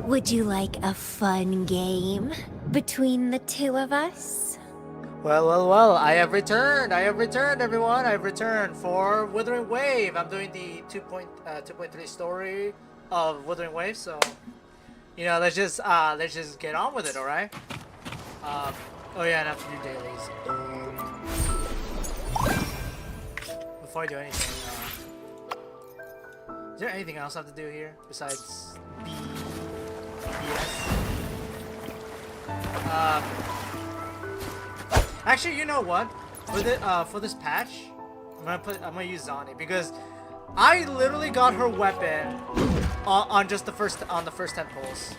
Would you like a fun game between the two of us? Well, I have returned. I have returned, everyone. I have returned for Wuthering Wave. I'm doing the 2.3 story of Wuthering Wave, so you know, let's just get on with it, all right? Oh yeah, and I have to do dailies. Before I do anything, is there anything else I have to do here besides BS? Actually, you know what? For this patch, I'm gonna use Zani because I literally got her weapon on just the first 10 pulls.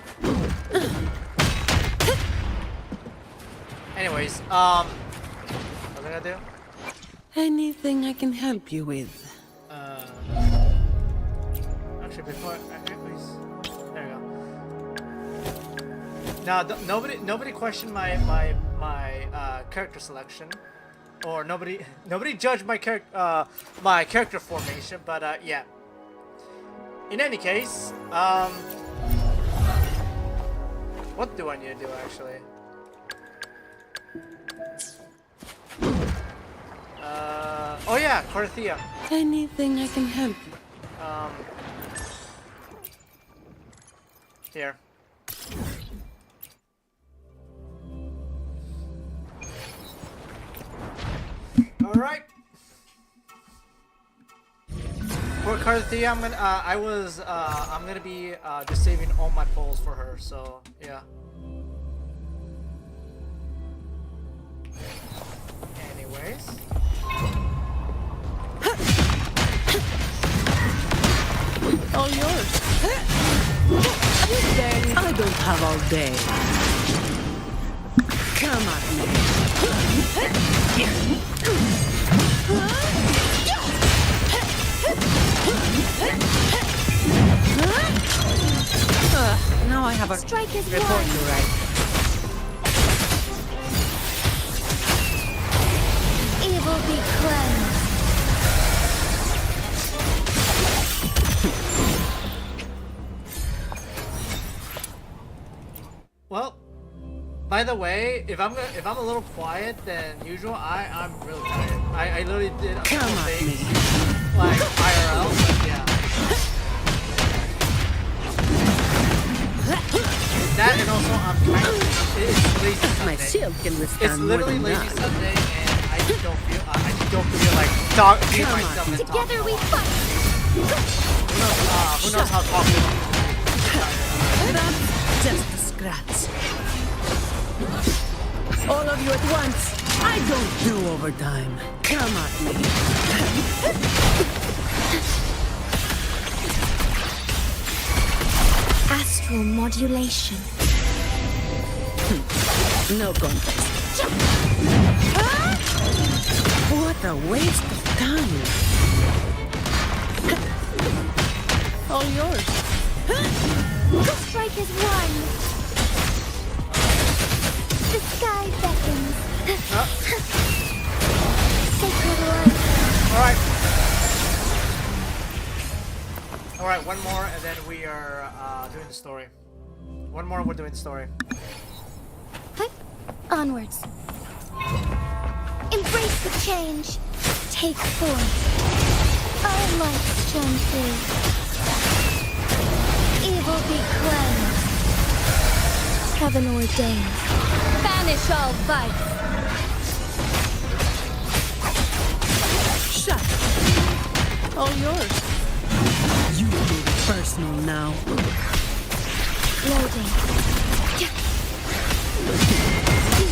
Anyways, what was I gonna do? Anything I can help you with? Actually, before anyways, there we go. Now, nobody questioned my character selection, or nobody judged my character formation. But yeah. In any case, what do I need to do actually? Oh yeah, Carthia. Anything I can help you? Here. All right. For Carthia, I'm gonna be just saving all my pulls for her. So yeah. Anyways. All yours. I don't have all day. Come at me. Now I have a Strike is report one. to write. Evil be cleansed. Well, by the way, if I'm a little quiet than usual, I'm really tired. I literally did a couple Come at things me. like IRL, but yeah. That and also I'm kind of it's lazy My Sunday. shield can It's withstand more literally than lazy that. Sunday, and I just don't feel like being Come on. myself and talking. Together we fight. Who knows how talking. That's just a scratch. All of you at once. I don't do overtime. Come at me. Astral modulation. No contest. What a waste of time. All yours. The strike is one. The sky beckons. Sacred light. All right, one more, and then we are doing the story. One more, we're doing the story. Huh? Onwards. Embrace the change. Take form. Our lights shine through. Evil be cleansed. Heaven ordained. Banish all vice. Shut. All yours. You make it personal now. Loading.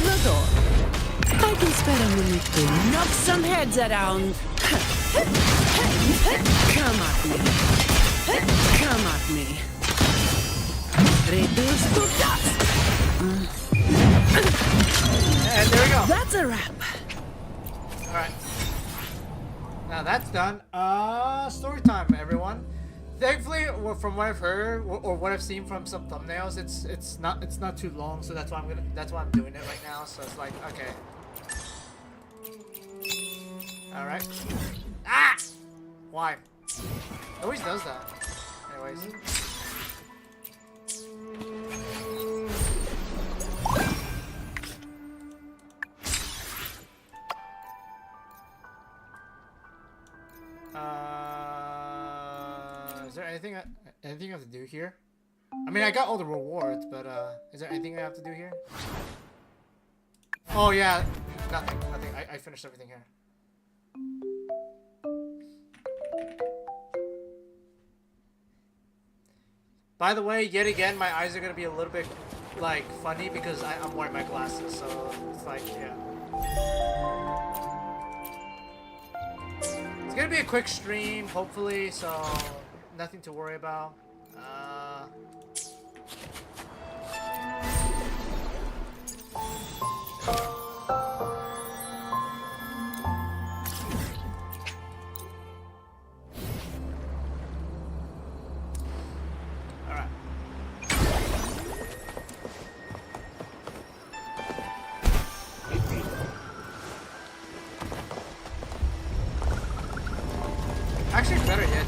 The door. I can spare a minute to knock some heads around. Come at me. Come at me. Reduce to dust. And there we go. That's a wrap. All right. Now that's done. Story time, everyone. Thankfully, from what I've heard or what I've seen from some thumbnails, it's not too long, so that's why I'm doing it right now. So it's like, okay. All right. Ah! Why? It always does that. Anyways. anything I have to do here? I mean, I got all the rewards, but is there anything I have to do here? Oh yeah, nothing. I finished everything here. By the way, yet again, my eyes are gonna be a little bit like funny because I'm wearing my glasses, so it's like, yeah. It's gonna be a quick stream, hopefully, so nothing to worry about. Alright. Actually, better yet.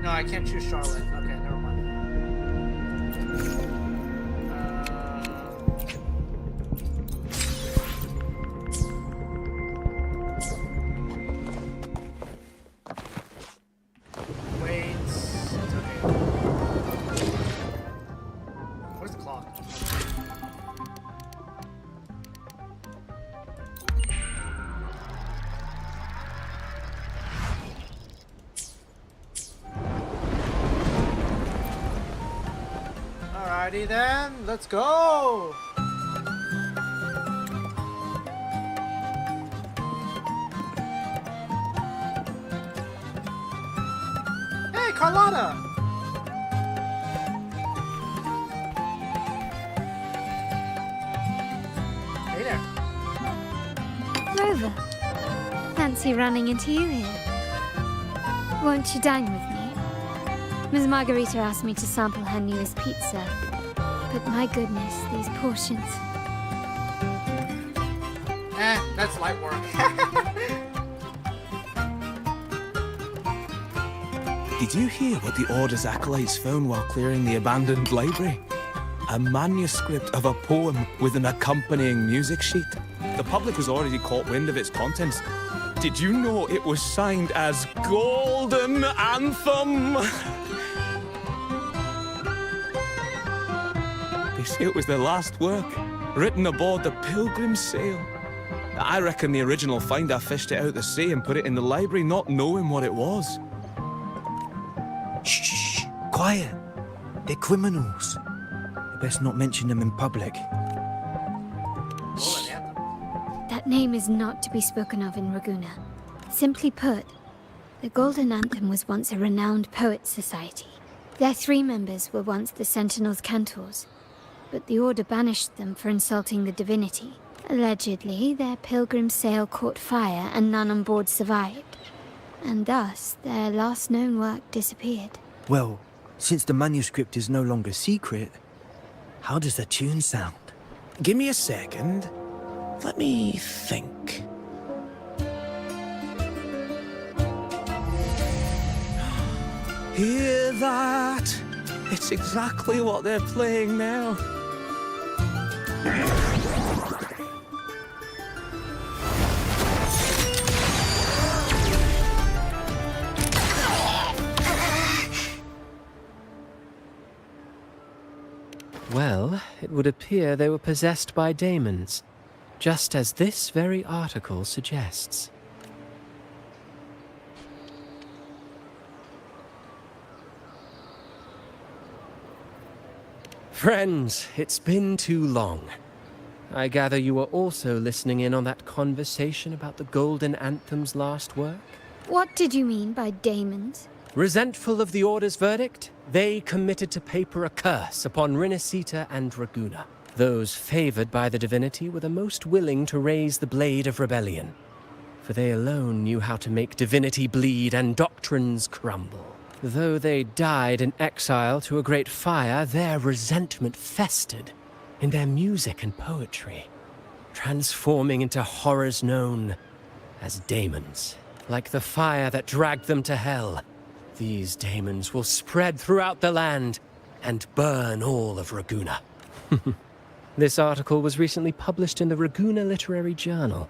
No, I can't choose Charlotte. Okay, never mind. Wait. It's okay. Where's the clock? Alrighty then, let's go! Hey, Carlotta! Hey there. Rover, fancy running into you here. Won't you dine with me? Ms. Margarita asked me to sample her newest pizza, but my goodness, these portions. That's light work. Did you hear what the Order's acolytes found while clearing the abandoned library? A manuscript of a poem with an accompanying music sheet. The public has already caught wind of its contents. Did you know it was signed as Golden Anthem? They say it was their last work, written aboard the Pilgrim's Sail. I reckon the original finder fished it out the sea and put it in the library, not knowing what it was. Shh, quiet. They're criminals. You best not mention them in public. Golden Anthem. That name is not to be spoken of in Raguna. Simply put, the Golden Anthem was once a renowned poets' society. Their 3 members were once the Sentinel's cantors, but the Order banished them for insulting the divinity. Allegedly, their pilgrim sail caught fire and none on board survived, and thus their last known work disappeared. Well, since the manuscript is no longer secret, how does the tune sound? Give me a second. Let me think. Hear that? It's exactly what they're playing now. Well, it would appear they were possessed by daemons, just as this very article suggests. Friends, it's been too long. I gather you were also listening in on that conversation about the Golden Anthem's last work? What did you mean by daemons? Resentful of the Order's verdict, they committed to paper a curse upon Rinascita and Raguna. Those favored by the divinity were the most willing to raise the blade of rebellion, for they alone knew how to make divinity bleed and doctrines crumble. Though they died in exile to a great fire, their resentment festered in their music and poetry, transforming into horrors known as daemons. Like the fire that dragged them to hell, these daemons will spread throughout the land and burn all of Raguna. This article was recently published in the Raguna Literary Journal.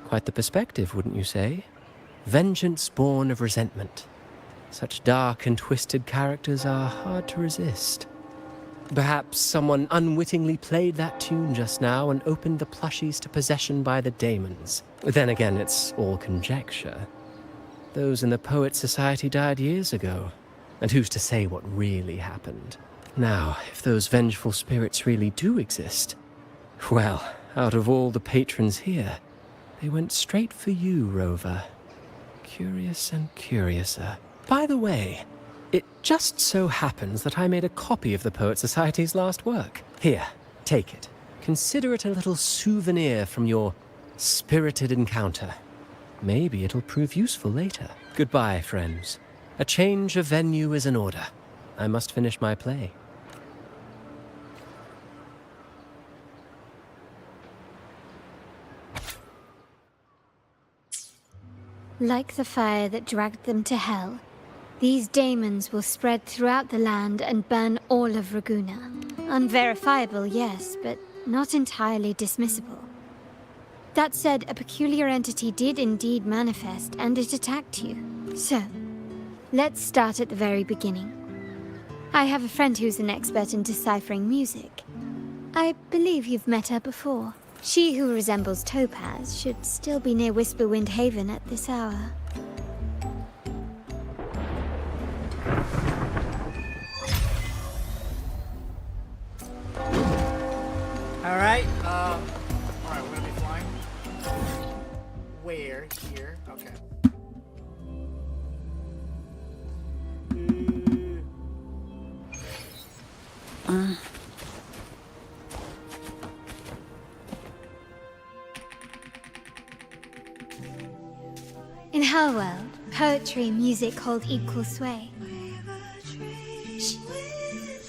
Quite the perspective, wouldn't you say? Vengeance born of resentment. Such dark and twisted characters are hard to resist. Perhaps someone unwittingly played that tune just now and opened the plushies to possession by the daemons. Then again, it's all conjecture. Those in the Poets' Society died years ago, and who's to say what really happened? Now, if those vengeful spirits really do exist, well, out of all the patrons here, they went straight for you, Rover. Curious and curiouser. By the way, it just so happens that I made a copy of the Poet Society's last work. Here, take it. Consider it a little souvenir from your spirited encounter. Maybe it'll prove useful later. Goodbye, friends. A change of venue is in order. I must finish my play. Like the fire that dragged them to hell, these daemons will spread throughout the land and burn all of Raguena. Unverifiable, yes, but not entirely dismissible. That said, a peculiar entity did indeed manifest, and it attacked you. So, let's start at the very beginning. I have a friend who's an expert in deciphering music. I believe you've met her before. She who resembles Topaz should still be near Whisperwind Haven at this hour. Alright, alright, we're gonna be flying. Where? Here? Okay. In her world, poetry and music hold equal sway. Shh.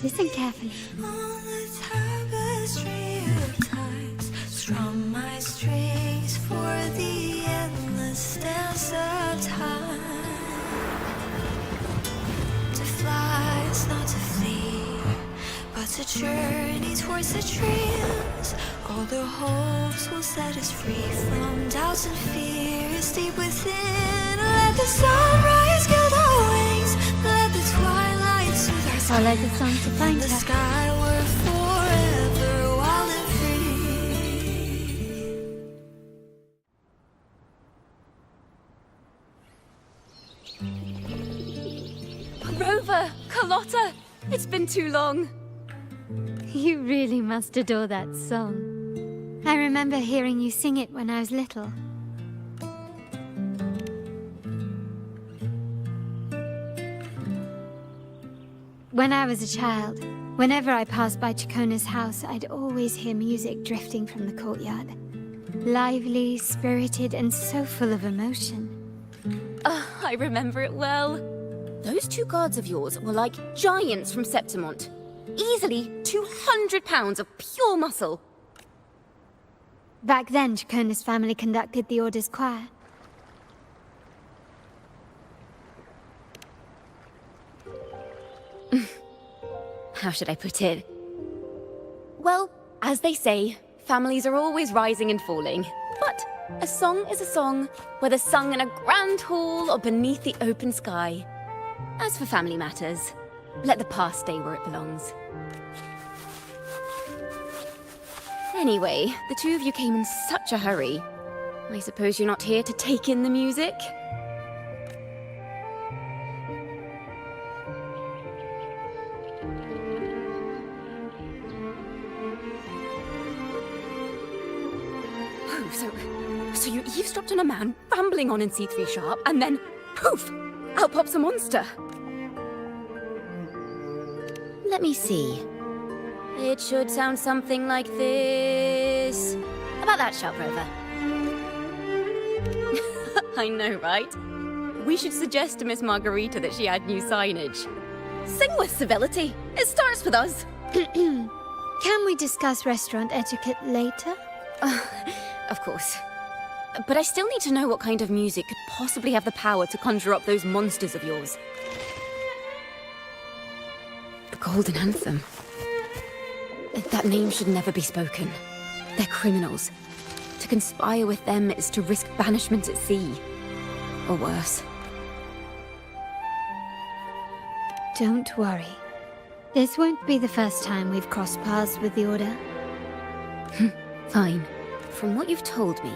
Listen carefully. On the tapestry of times, strum my strings for the endless dance of time. To fly is not to flee, but to journey towards the dreams. All the hopes will set us free from doubts and fears deep within. Let the sunrise gild our wings, let the twilight soothe our Follow the song to find the her. skyward forever wild and free. Rover! Carlotta! It's been too long. You really must adore that song. I remember hearing you sing it when I was little. When I was a child, whenever I passed by Chacona's house, I'd always hear music drifting from the courtyard. Lively, spirited, and so full of emotion. I remember it well. Those two guards of yours were like giants from Septimont. Easily 200 pounds of pure muscle. Back then, Chacona's family conducted the Order's choir. How should I put it? Well, as they say, families are always rising and falling. But a song is a song, whether sung in a grand hall or beneath the open sky. As for family matters, let the past stay where it belongs. Anyway, the two of you came in such a hurry. I suppose you're not here to take in the music? Oh, so you eavesdropped on a man rambling on in C3 Sharp, and then, poof! Out pops a monster. Let me see. It should sound something like this. About that, Sharp Rover. I know, right? We should suggest to Miss Margarita that she add new signage. Sing with civility. It starts with us. Can we discuss restaurant etiquette later? Of course. But I still need to know what kind of music could possibly have the power to conjure up those monsters of yours. The Golden Anthem. That name should never be spoken. They're criminals. To conspire with them is to risk banishment at sea. or worse. Don't worry. This won't be the first time we've crossed paths with the Order. Fine. From what you've told me,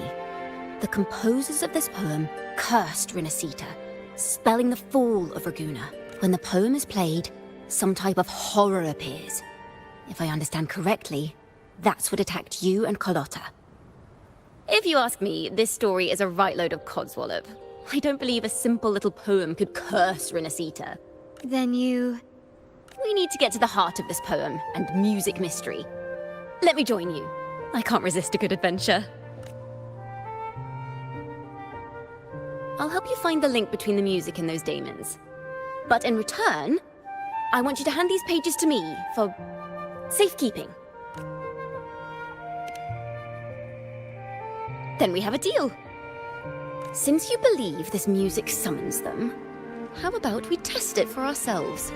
the composers of this poem cursed Rinascita, spelling the fall of Raguna. When the poem is played, some type of horror appears. If I understand correctly, that's what attacked you and Carlotta. If you ask me, this story is a right load of codswallop. I don't believe a simple little poem could curse Rinascita. Then you... We need to get to the heart of this poem and music mystery. Let me join you. I can't resist a good adventure. I'll help you find the link between the music and those daemons. But in return, I want you to hand these pages to me for safekeeping. Then we have a deal. Since you believe this music summons them, how about we test it for ourselves?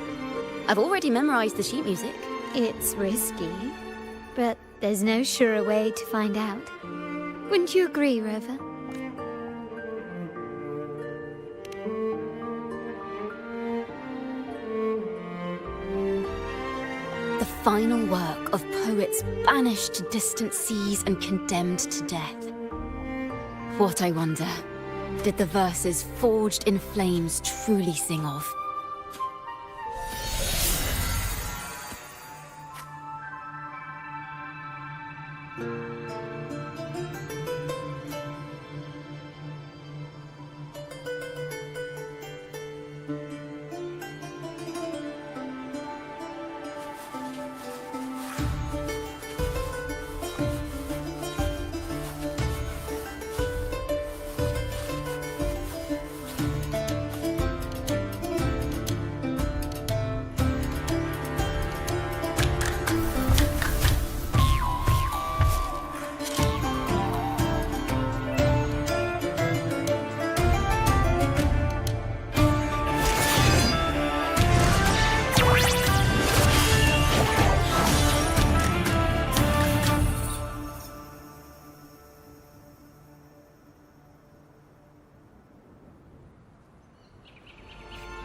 I've already memorized the sheet music. It's risky, but there's no surer way to find out. Wouldn't you agree, Rover? The final work of poets banished to distant seas and condemned to death. What, I wonder, did the verses forged in flames truly sing of?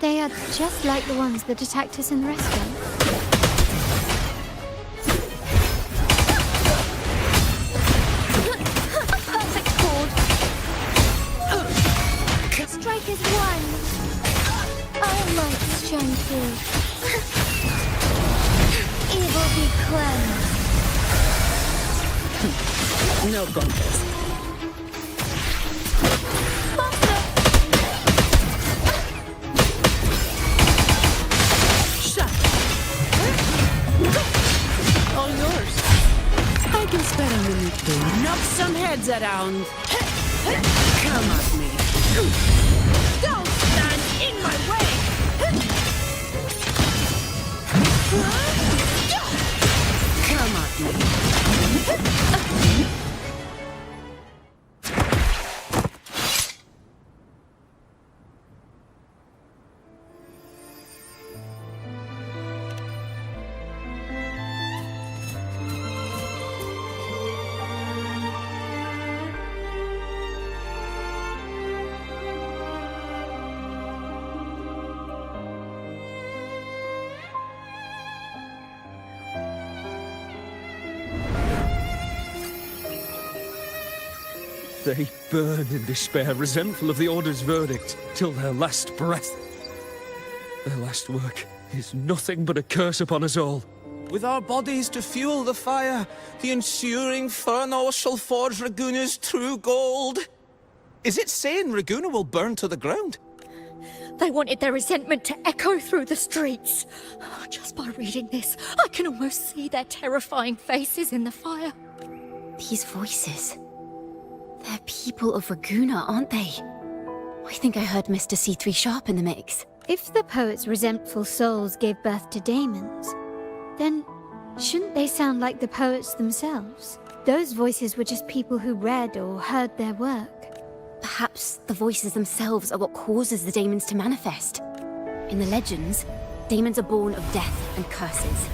They are just like the ones that attacked us in the restaurant. Perfect chord! Strike is one. Our lights shine through. Evil be cleansed. No contest. All yours. I can spare a minute to knock some heads around. Come at me. Don't stand in my way. Come at me. They burn in despair, resentful of the Order's verdict, till their last breath. Their last work is nothing but a curse upon us all. With our bodies to fuel the fire, the ensuing furnace shall forge Raguna's true gold. Is it saying Raguna will burn to the ground? They wanted their resentment to echo through the streets. Just by reading this, I can almost see their terrifying faces in the fire. These voices. They're people of Raguna, aren't they? I think I heard Mr. C3 Sharp in the mix. If the poet's resentful souls gave birth to daemons, then shouldn't they sound like the poets themselves? Those voices were just people who read or heard their work. Perhaps the voices themselves are what causes the daemons to manifest. In the legends, daemons are born of death and curses.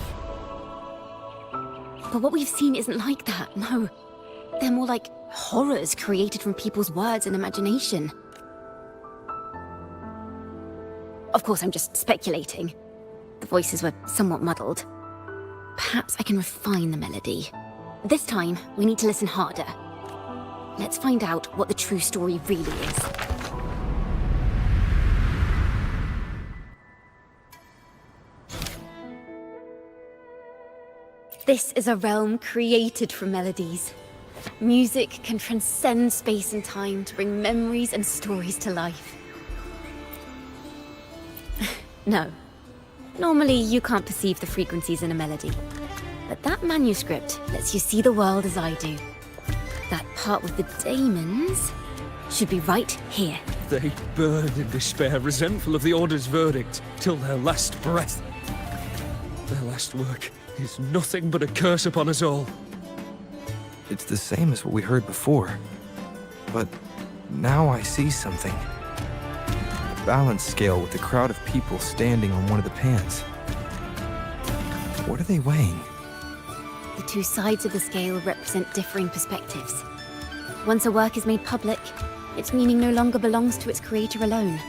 But what we've seen isn't like that, no. They're more like horrors created from people's words and imagination. Of course, I'm just speculating. The voices were somewhat muddled. Perhaps I can refine the melody. This time, we need to listen harder. Let's find out what the true story really is. This is a realm created from melodies. Music can transcend space and time to bring memories and stories to life. No. Normally, you can't perceive the frequencies in a melody. But that manuscript lets you see the world as I do. That part with the daemons should be right here. They burned in despair, resentful of the Order's verdict, till their last breath. Their last work is nothing but a curse upon us all. It's the same as what we heard before. But now I see something. A balance scale with a crowd of people standing on one of the pans. What are they weighing? The two sides of the scale represent differing perspectives. Once a work is made public, its meaning no longer belongs to its creator alone,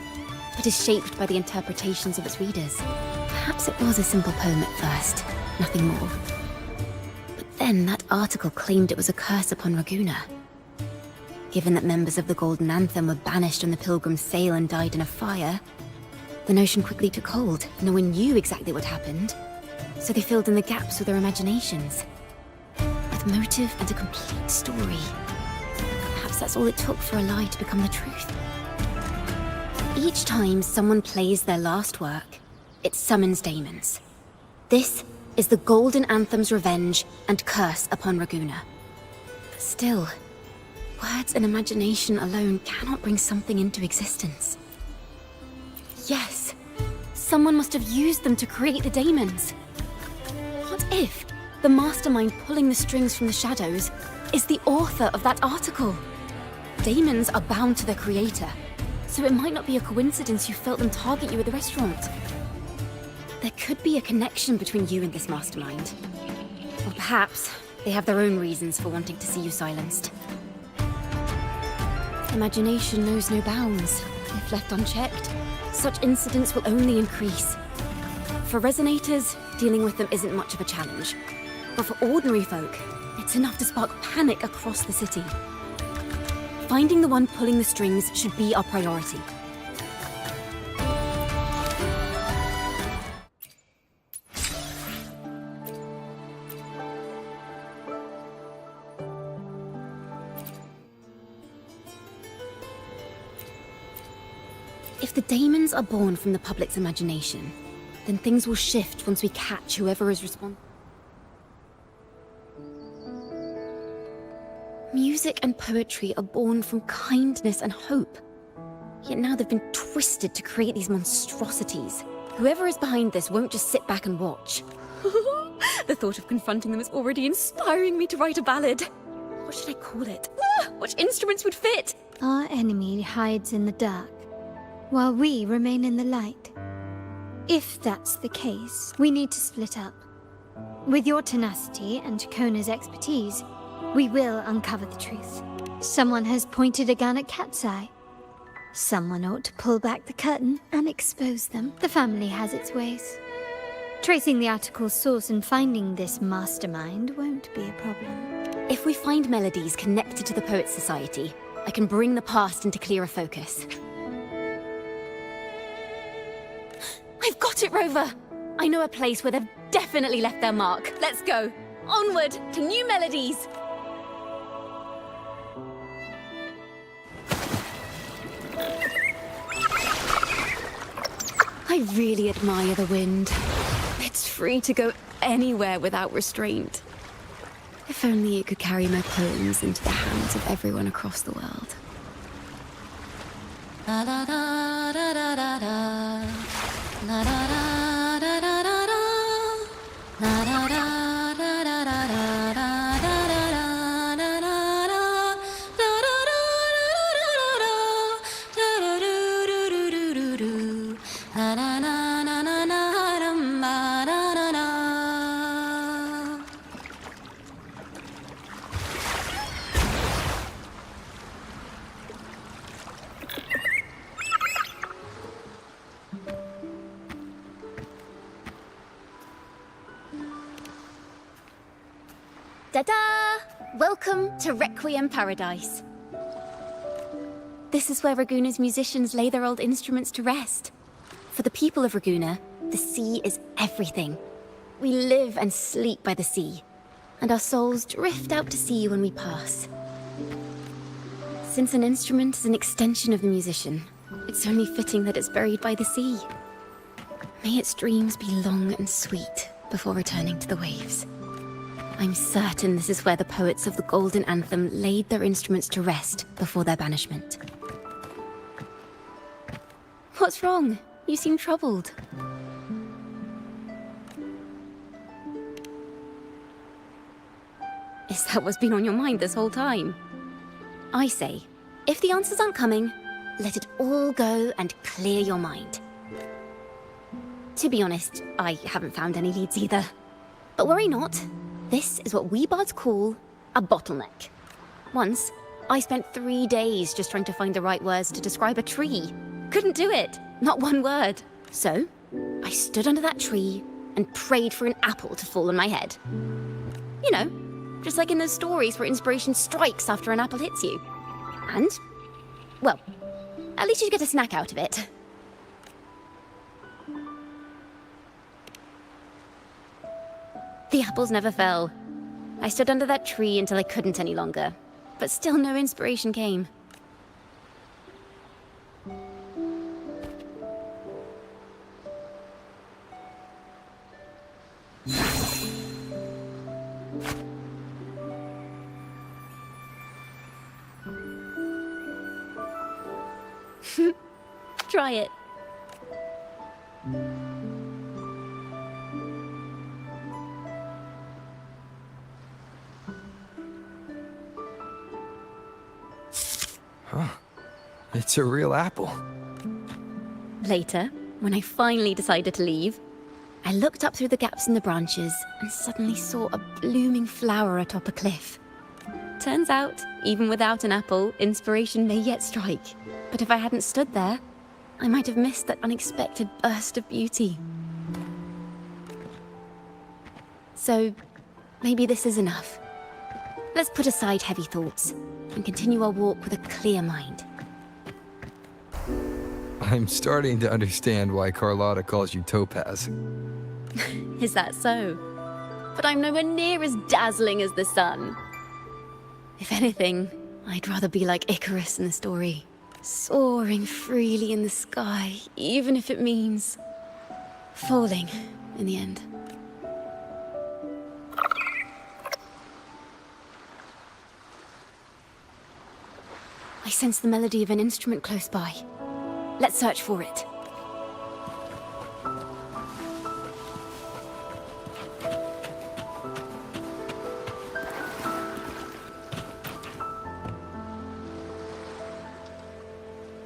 but is shaped by the interpretations of its readers. Perhaps it was a simple poem at first, nothing more. But then that article claimed it was a curse upon Raguna. Given that members of the Golden Anthem were banished on the Pilgrim's Sail and died in a fire, the notion quickly took hold. No one knew exactly what happened, so they filled in the gaps with their imaginations. With motive and a complete story. Perhaps that's all it took for a lie to become the truth. Each time someone plays their last work, it summons daemons. This is the Golden Anthem's revenge and curse upon Raguna. But still, words and imagination alone cannot bring something into existence. Yes, someone must have used them to create the daemons. What if the mastermind pulling the strings from the shadows is the author of that article? Daemons are bound to their creator, so it might not be a coincidence you felt them target you at the restaurant. There could be a connection between you and this mastermind. Or perhaps they have their own reasons for wanting to see you silenced. Imagination knows no bounds. If left unchecked, such incidents will only increase. For resonators, dealing with them isn't much of a challenge. But for ordinary folk, it's enough to spark panic across the city. Finding the one pulling the strings should be our priority. If the daemons are born from the public's imagination, then things will shift once we catch whoever is responsible. Music and poetry are born from kindness and hope. Yet now they've been twisted to create these monstrosities. Whoever is behind this won't just sit back and watch. The thought of confronting them is already inspiring me to write a ballad. What should I call it? Which instruments would fit? Our enemy hides in the dark, while we remain in the light. If that's the case, we need to split up. With your tenacity and Kona's expertise, we will uncover the truth. Someone has pointed a gun at Cat's Eye. Someone ought to pull back the curtain and expose them. The family has its ways. Tracing the article's source and finding this mastermind won't be a problem. If we find melodies connected to the Poets' Society, I can bring the past into clearer focus. I've got it, Rover! I know a place where they've definitely left their mark. Let's go! Onward to new melodies! I really admire the wind. It's free to go anywhere without restraint. If only it could carry my poems into the hands of everyone across the world. La da da da da da da. La da da da da da da. La da da da da da da da. Ta-da! Welcome to Requiem Paradise. This is where Raguna's musicians lay their old instruments to rest. For the people of Raguna, the sea is everything. We live and sleep by the sea, and our souls drift out to sea when we pass. Since an instrument is an extension of the musician, it's only fitting that it's buried by the sea. May its dreams be long and sweet before returning to the waves. I'm certain this is where the poets of the Golden Anthem laid their instruments to rest before their banishment. What's wrong? You seem troubled. Is that what's been on your mind this whole time? I say, if the answers aren't coming, let it all go and clear your mind. To be honest, I haven't found any leads either. But worry not. This is what we bards call a bottleneck. Once, I spent 3 days just trying to find the right words to describe a tree. Couldn't do it. Not one word. So, I stood under that tree and prayed for an apple to fall on my head. You know, just like in those stories where inspiration strikes after an apple hits you. And, well, at least you get a snack out of it. The apples never fell. I stood under that tree until I couldn't any longer, but still no inspiration came. Try it. Huh. It's a real apple. Later, when I finally decided to leave, I looked up through the gaps in the branches and suddenly saw a blooming flower atop a cliff. Turns out, even without an apple, inspiration may yet strike. But if I hadn't stood there, I might have missed that unexpected burst of beauty. So, maybe this is enough. Let's put aside heavy thoughts and continue our walk with a clear mind. I'm starting to understand why Carlotta calls you Topaz. Is that so? But I'm nowhere near as dazzling as the sun. If anything, I'd rather be like Icarus in the story, soaring freely in the sky, even if it means falling in the end. I sense the melody of an instrument close by. Let's search for it.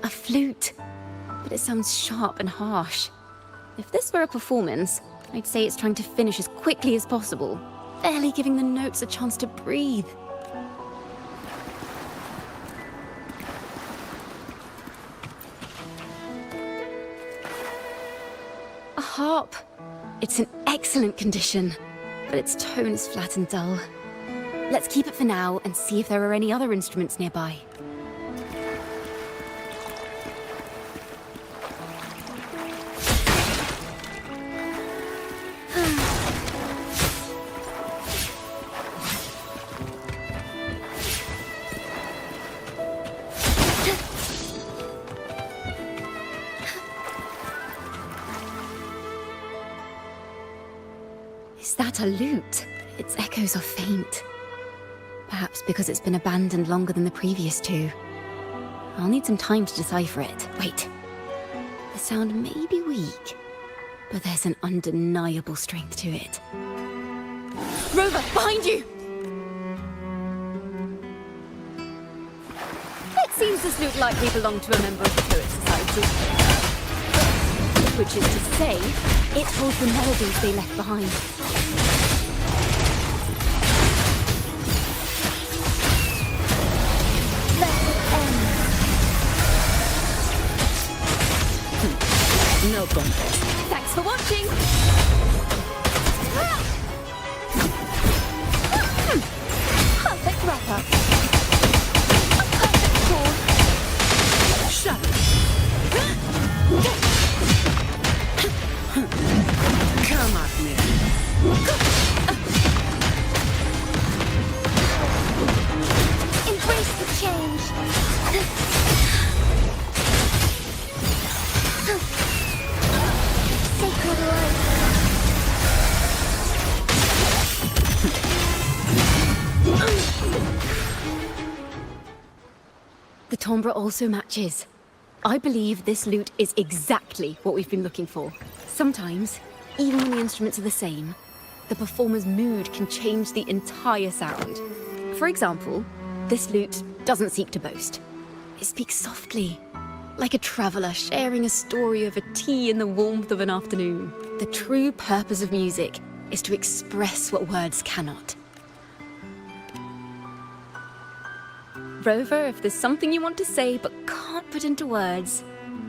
A flute, but it sounds sharp and harsh. If this were a performance, I'd say it's trying to finish as quickly as possible, barely giving the notes a chance to breathe. A harp. It's in excellent condition, but its tone is flat and dull. Let's keep it for now and see if there are any other instruments nearby. Is that a lute? Its echoes are faint. Perhaps because it's been abandoned longer than the previous two. I'll need some time to decipher it. Wait. The sound may be weak, but there's an undeniable strength to it. Rover, behind you! It seems this lute likely belonged to a member of the Poet Society. Which is to say, it holds the melodies they left behind. No contest. Thanks for watching! The timbre also matches. I believe this lute is exactly what we've been looking for. Sometimes, even when the instruments are the same, the performer's mood can change the entire sound. For example, this lute doesn't seek to boast. It speaks softly, like a traveller sharing a story over tea in the warmth of an afternoon. The true purpose of music is to express what words cannot. Rover, if there's something you want to say but can't put into words,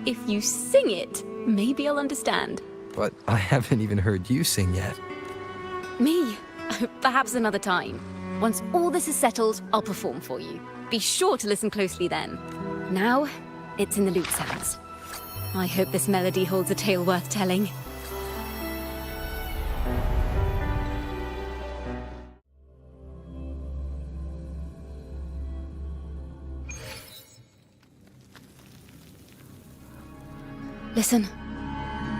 if you sing it, maybe I'll understand. But I haven't even heard you sing yet. Me? Perhaps another time. Once all this is settled, I'll perform for you. Be sure to listen closely then. Now, it's in the lute's hands. I hope this melody holds a tale worth telling. Listen.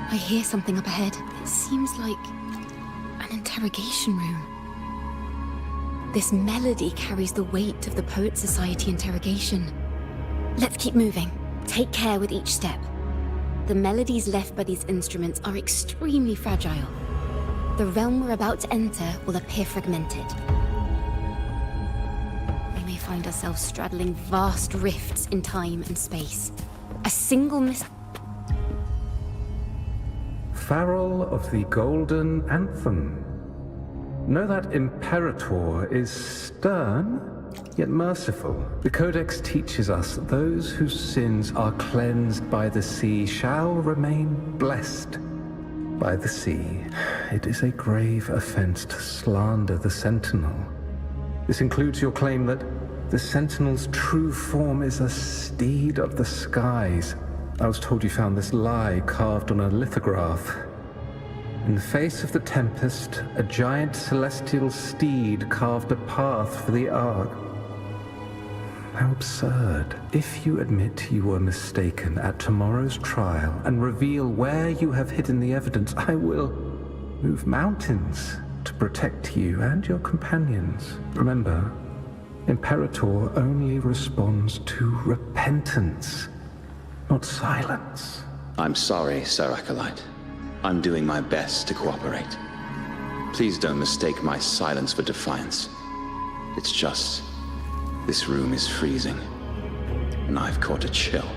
I hear something up ahead. It seems like an interrogation room. This melody carries the weight of the Poet Society interrogation. Let's keep moving. Take care with each step. The melodies left by these instruments are extremely fragile. The realm we're about to enter will appear fragmented. We may find ourselves straddling vast rifts in time and space. A single Farrell of the Golden Anthem. Know that Imperator is stern, yet merciful. The Codex teaches us that those whose sins are cleansed by the sea shall remain blessed by the sea. It is a grave offense to slander the Sentinel. This includes your claim that the Sentinel's true form is a steed of the skies. I was told you found this lie carved on a lithograph. In the face of the tempest, a giant celestial steed carved a path for the Ark. How absurd. If you admit you were mistaken at tomorrow's trial and reveal where you have hidden the evidence, I will move mountains to protect you and your companions. Remember, Imperator only responds to repentance, not silence. I'm sorry, Sir Acolyte. I'm doing my best to cooperate. Please don't mistake my silence for defiance. It's just, this room is freezing, and I've caught a chill.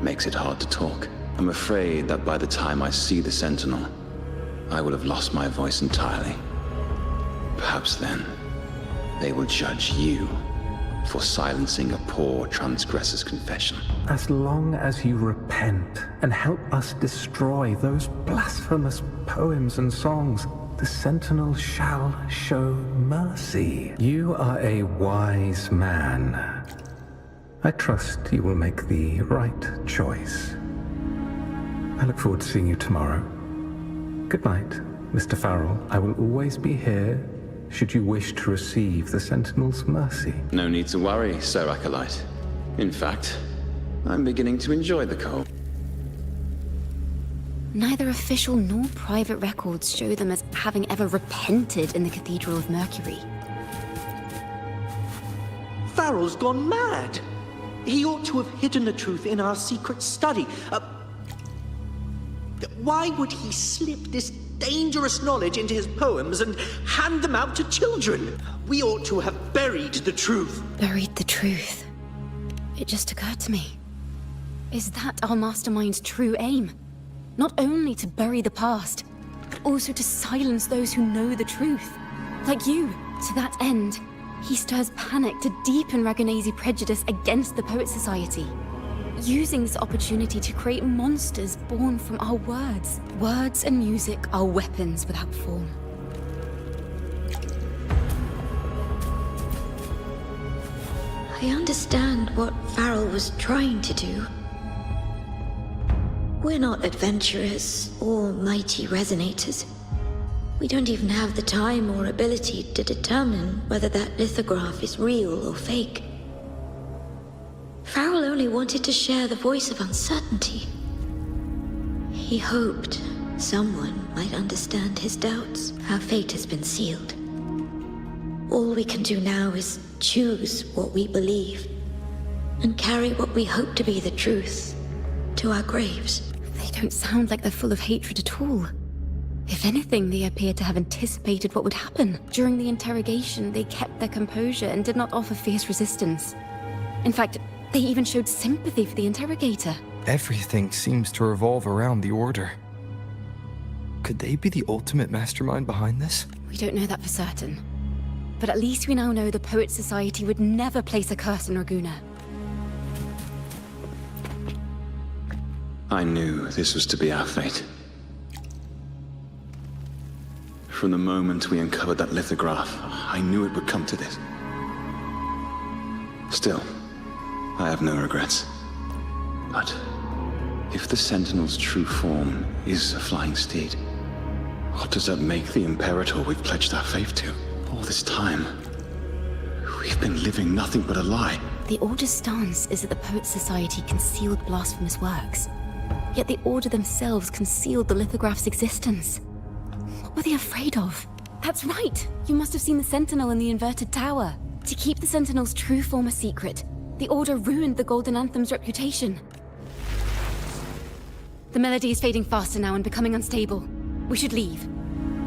Makes it hard to talk. I'm afraid that by the time I see the Sentinel, I will have lost my voice entirely. Perhaps then, they will judge you for silencing a poor transgressor's confession. As long as you repent and help us destroy those blasphemous poems and songs, the Sentinel shall show mercy. You are a wise man. I trust you will make the right choice. I look forward to seeing you tomorrow. Good night, Mr. Farrell. I will always be here should you wish to receive the Sentinel's mercy. No need to worry, Sir Acolyte. In fact, I'm beginning to enjoy the cold. Neither official nor private records show them as having ever repented in the Cathedral of Mercury. Farrell's gone mad. He ought to have hidden the truth in our secret study. Why would he slip this dangerous knowledge into his poems and hand them out to children? We ought to have buried the truth. Buried the truth? It just occurred to me. Is that our mastermind's true aim? Not only to bury the past, but also to silence those who know the truth. Like you. To that end, he stirs panic to deepen Ragonese prejudice against the Poet Society, using this opportunity to create monsters born from our words. Words and music are weapons without form. I understand what Farrell was trying to do. We're not adventurers or mighty resonators. We don't even have the time or ability to determine whether that lithograph is real or fake. Farrell only wanted to share the voice of uncertainty. He hoped someone might understand his doubts. Our fate has been sealed. All we can do now is choose what we believe. and carry what we hope to be the truth to our graves. They don't sound like they're full of hatred at all. If anything, they appear to have anticipated what would happen. During the interrogation, they kept their composure and did not offer fierce resistance. In fact, they even showed sympathy for the interrogator. Everything seems to revolve around the Order. Could they be the ultimate mastermind behind this? We don't know that for certain. But at least we now know the Poets Society would never place a curse on Raguna. I knew this was to be our fate. From the moment we uncovered that lithograph, I knew it would come to this. Still, I have no regrets. But if the Sentinel's true form is a flying steed, what does that make the Imperator we've pledged our faith to? All this time, we've been living nothing but a lie. The Order's stance is that the Poets Society concealed blasphemous works. Yet the Order themselves concealed the lithograph's existence. What were they afraid of? That's right! You must have seen the Sentinel in the inverted tower. To keep the Sentinel's true form a secret, the Order ruined the Golden Anthem's reputation. The melody is fading faster now and becoming unstable. We should leave.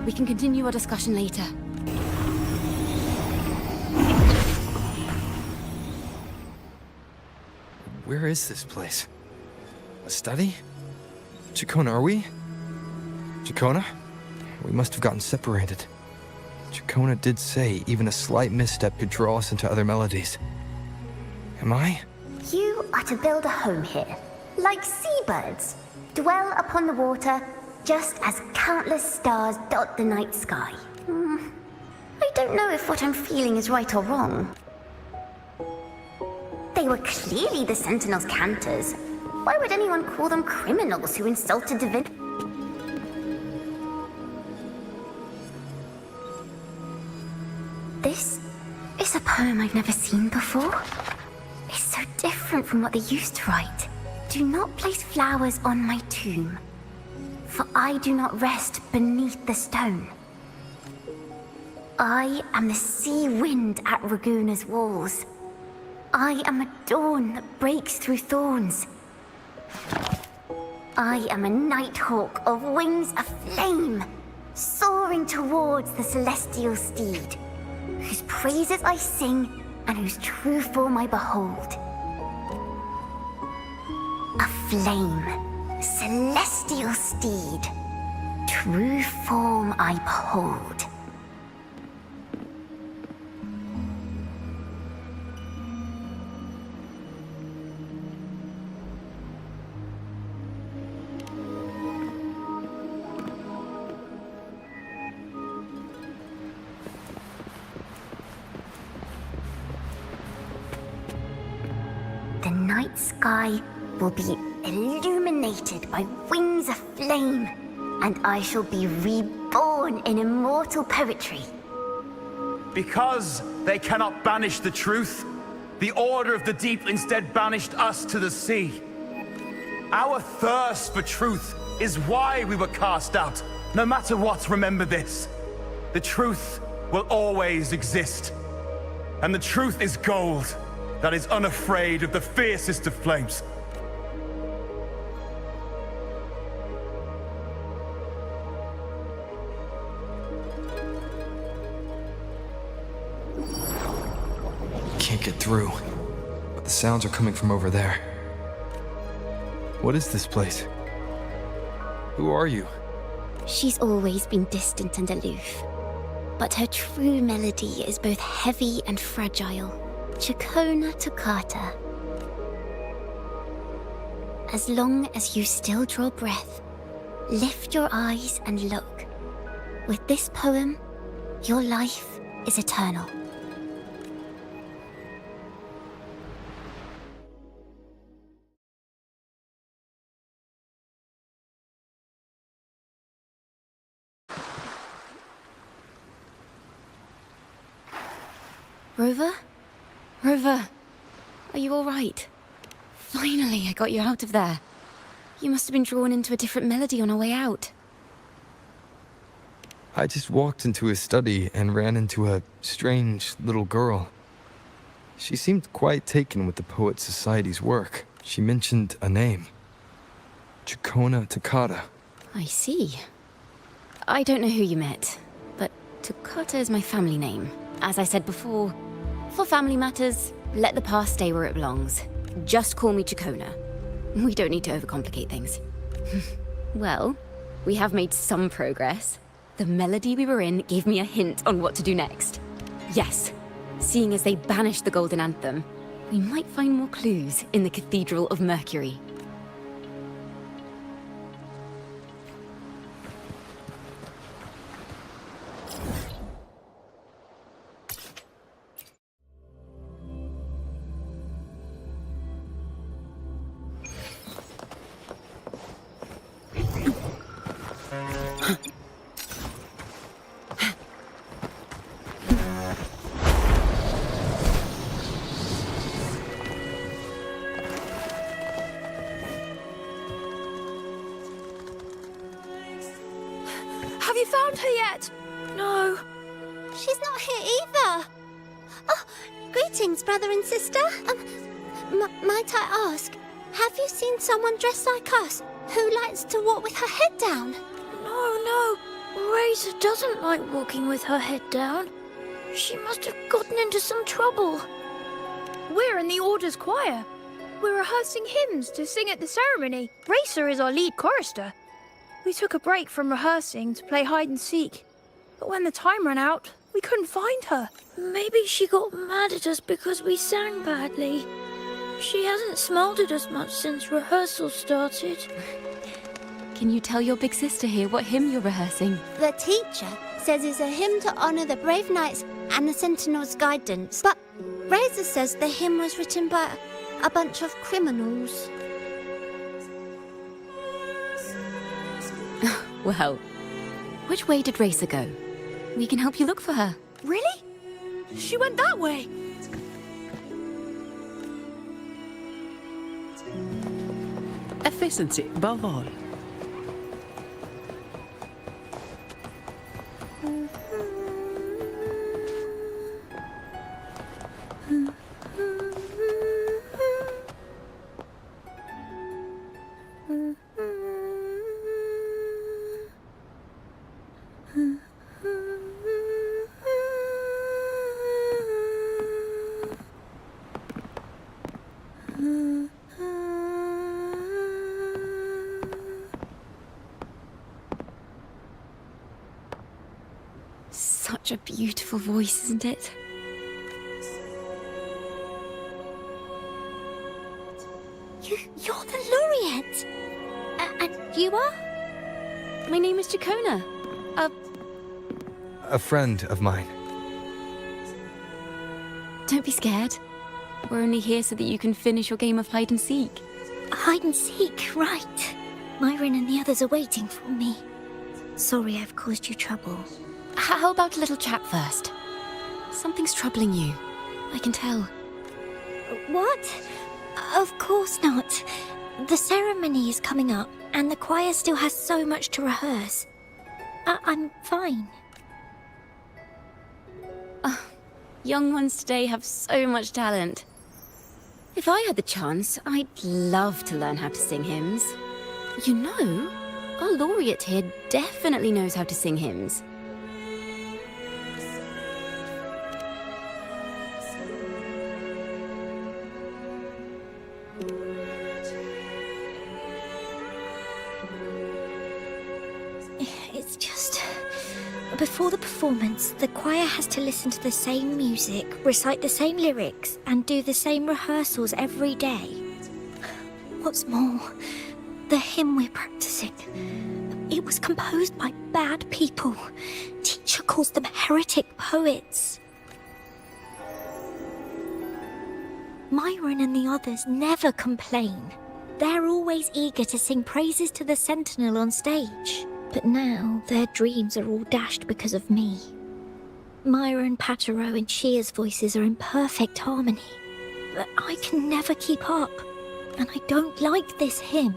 We can continue our discussion later. Where is this place? A study? Chacona, are we? Chacona? We must have gotten separated. Chacona did say even a slight misstep could draw us into other melodies. Am I? You are to build a home here, like seabirds. Dwell upon the water, just as countless stars dot the night sky. I don't know if what I'm feeling is right or wrong. They were clearly the Sentinel's cantors. Why would anyone call them criminals who insulted divinity? This is a poem I've never seen before. It's so different from what they used to write. Do not place flowers on my tomb, for I do not rest beneath the stone. I am the sea wind at Raguna's walls. I am a dawn that breaks through thorns. I am a nighthawk of wings aflame, soaring towards the celestial steed, whose praises I sing and whose true form I behold. A flame, celestial steed, true form I behold. The night sky will be illuminated by wings of flame, and I shall be reborn in immortal poetry. Because they cannot banish the truth, the Order of the Deep instead banished us to the sea. Our thirst for truth is why we were cast out. No matter what, remember this. The truth will always exist. And the truth is gold that is unafraid of the fiercest of flames. Can't get through, but the sounds are coming from over there. What is this place? Who are you? She's always been distant and aloof, but her true melody is both heavy and fragile. Chacona Toccata. As long as you still draw breath, lift your eyes and look. With this poem, your life is eternal. Rover? Rover, are you all right? Finally, I got you out of there. You must have been drawn into a different melody on our way out. I just walked into his study and ran into a strange little girl. She seemed quite taken with the Poet Society's work. She mentioned a name. Chikona Takata. I see. I don't know who you met, but Takata is my family name. As I said before, for family matters, let the past stay where it belongs. Just call me Chikona. We don't need to overcomplicate things. Well, we have made some progress. The melody we were in gave me a hint on what to do next. Yes, seeing as they banished the Golden Anthem, we might find more clues in the Cathedral of Mercury. Have you found her yet? No. She's not here either. Oh, greetings, brother and sister. Might I ask, have you seen someone dressed like us who likes to walk with her head down? No. Razor doesn't like walking with her head down. She must have gotten into some trouble. We're in the Order's choir. We're rehearsing hymns to sing at the ceremony. Racer is our lead chorister. We took a break from rehearsing to play hide and seek. But when the time ran out, we couldn't find her. Maybe she got mad at us because we sang badly. She hasn't smiled at us much since rehearsal started. Can you tell your big sister here what hymn you're rehearsing? The teacher says it's a hymn to honor the brave knights and the Sentinel's guidance. But Razor says the hymn was written by a bunch of criminals. Well, which way did Racer go? We can help you look for her. Really? She went that way. Efficiency above all. Such a beautiful voice, isn't it? You're the laureate! And you are? My name is Chikona. A friend of mine. Don't be scared. We're only here so that you can finish your game of hide and seek. Hide and seek, right. Myron and the others are waiting for me. Sorry I've caused you trouble. How about a little chat first? Something's troubling you. I can tell. What? Of course not. The ceremony is coming up, and the choir still has so much to rehearse. I'm fine. Young ones today have so much talent. If I had the chance, I'd love to learn how to sing hymns. You know, our laureate here definitely knows how to sing hymns. It's just... Before the performance, the choir has to listen to the same music, recite the same lyrics, and do the same rehearsals every day. What's more, the hymn we're practicing, it was composed by bad people. Teacher calls them heretic poets. Myron and the others never complain. They're always eager to sing praises to the Sentinel on stage. But now, their dreams are all dashed because of me. Myron, Patero, and Shear's voices are in perfect harmony. But I can never keep up, and I don't like this hymn.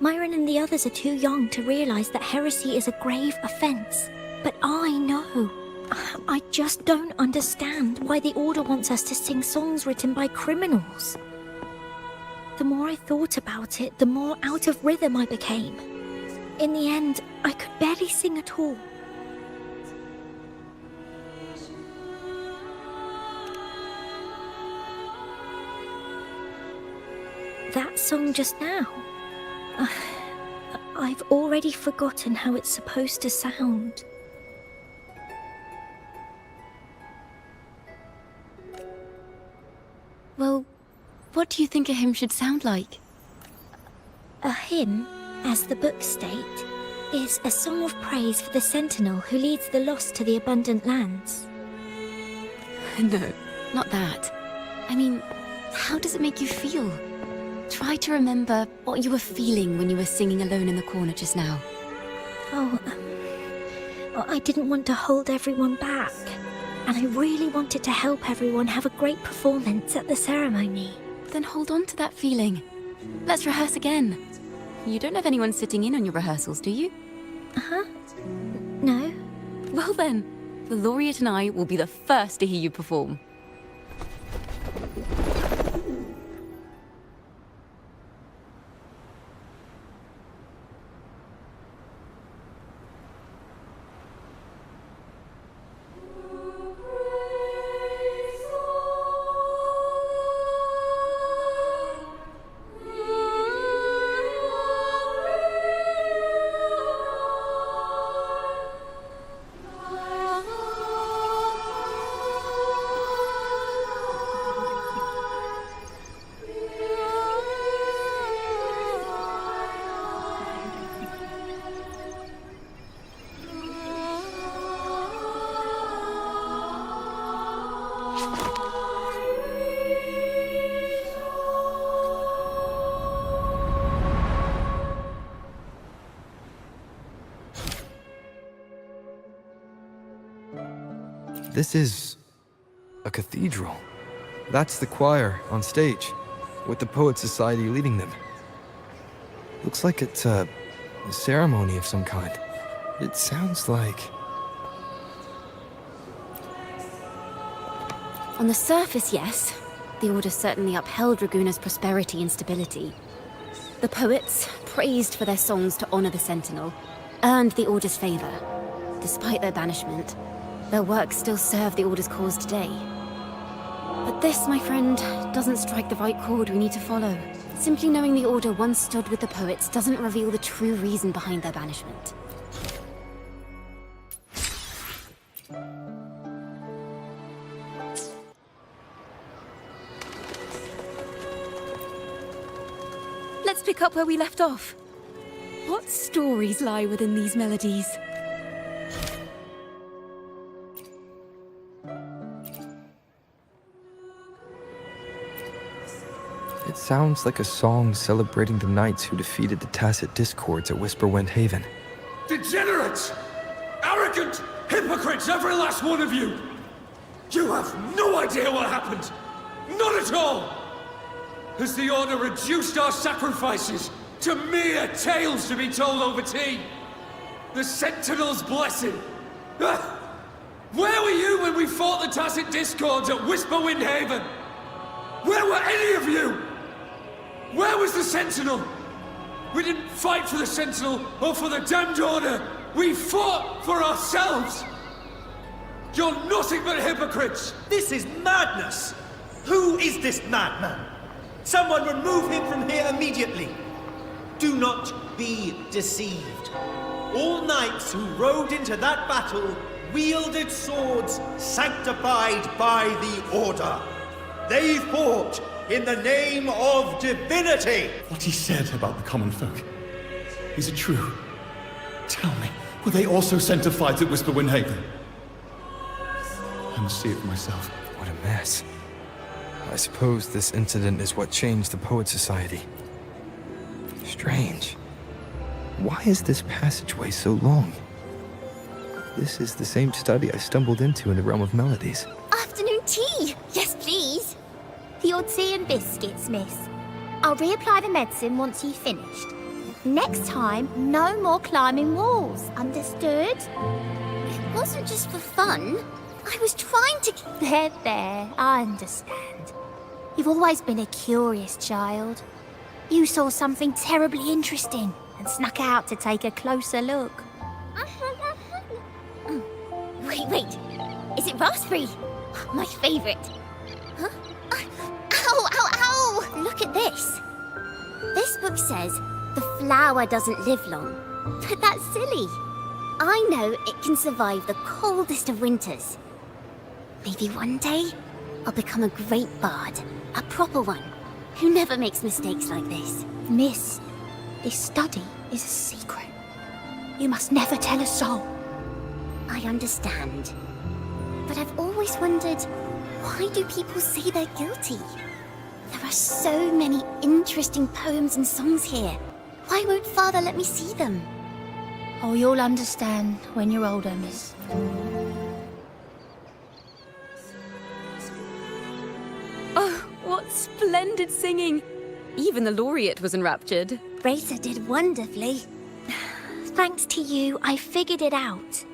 Myron and the others are too young to realize that heresy is a grave offense. But I know. I just don't understand why the Order wants us to sing songs written by criminals. The more I thought about it, the more out of rhythm I became. In the end, I could barely sing at all. That song just now. I've already forgotten how it's supposed to sound. Well, what do you think a hymn should sound like? A hymn, as the books state, is a song of praise for the sentinel who leads the lost to the abundant lands. No, not that. I mean, how does it make you feel? Try to remember what you were feeling when you were singing alone in the corner just now. Oh, I didn't want to hold everyone back. And I really wanted to help everyone have a great performance at the ceremony. Then hold on to that feeling. Let's rehearse again. You don't have anyone sitting in on your rehearsals, do you? Uh-huh. No. Well then, the laureate and I will be the first to hear you perform. This is a cathedral. That's the choir on stage, with the Poet Society leading them. Looks like it's a ceremony of some kind. It sounds like... On the surface, yes. The Order certainly upheld Raguna's prosperity and stability. The poets, praised for their songs to honor the Sentinel, earned the Order's favor. Despite their banishment, their work still serve the Order's cause today. But this, my friend, doesn't strike the right chord we need to follow. Simply knowing the Order once stood with the poets doesn't reveal the true reason behind their banishment. Let's pick up where we left off. What stories lie within these melodies? It sounds like a song celebrating the knights who defeated the Tacit Discords at Whisperwind Haven. Degenerates! Arrogant! Hypocrites, every last one of you! You have no idea what happened! Not at all! Has the Order reduced our sacrifices to mere tales to be told over tea? The Sentinel's blessing! Ah! Where were you when we fought the Tacit Discords at Whisperwind Haven? Where were any of you? Where was the Sentinel? We didn't fight for the Sentinel or for the damned Order. We fought for ourselves. You're nothing but hypocrites. This is madness. Who is this madman? Someone remove him from here immediately. Do not be deceived. All knights who rode into that battle wielded swords sanctified by the Order. They fought in the name of divinity! What he said about the common folk, is it true? Tell me, were they also sanctified at Whisperwind Haven? I must see it for myself. What a mess. I suppose this incident is what changed the Poet Society. Strange. Why is this passageway so long? This is the same study I stumbled into in the Realm of Melodies. Afternoon tea! Yes, please. The odd tea and biscuits, miss. I'll reapply the medicine once you've finished. Next time, no more climbing walls. Understood? What's wasn't just for fun. I was trying to... There, I understand. You've always been a curious child. You saw something terribly interesting and snuck out to take a closer look. Wait. Is it raspberry? My favourite. Huh? Ow! Look at this. This book says the flower doesn't live long. But that's silly. I know it can survive the coldest of winters. Maybe one day, I'll become a great bard. A proper one. Who never makes mistakes like this. Miss, this study is a secret. You must never tell a soul. I understand. But I've always wondered, why do people say they're guilty? There are so many interesting poems and songs here. Why won't Father let me see them? Oh, you'll understand when you're older, miss. Oh, what splendid singing! Even the laureate was enraptured. Racer did wonderfully. Thanks to you, I figured it out.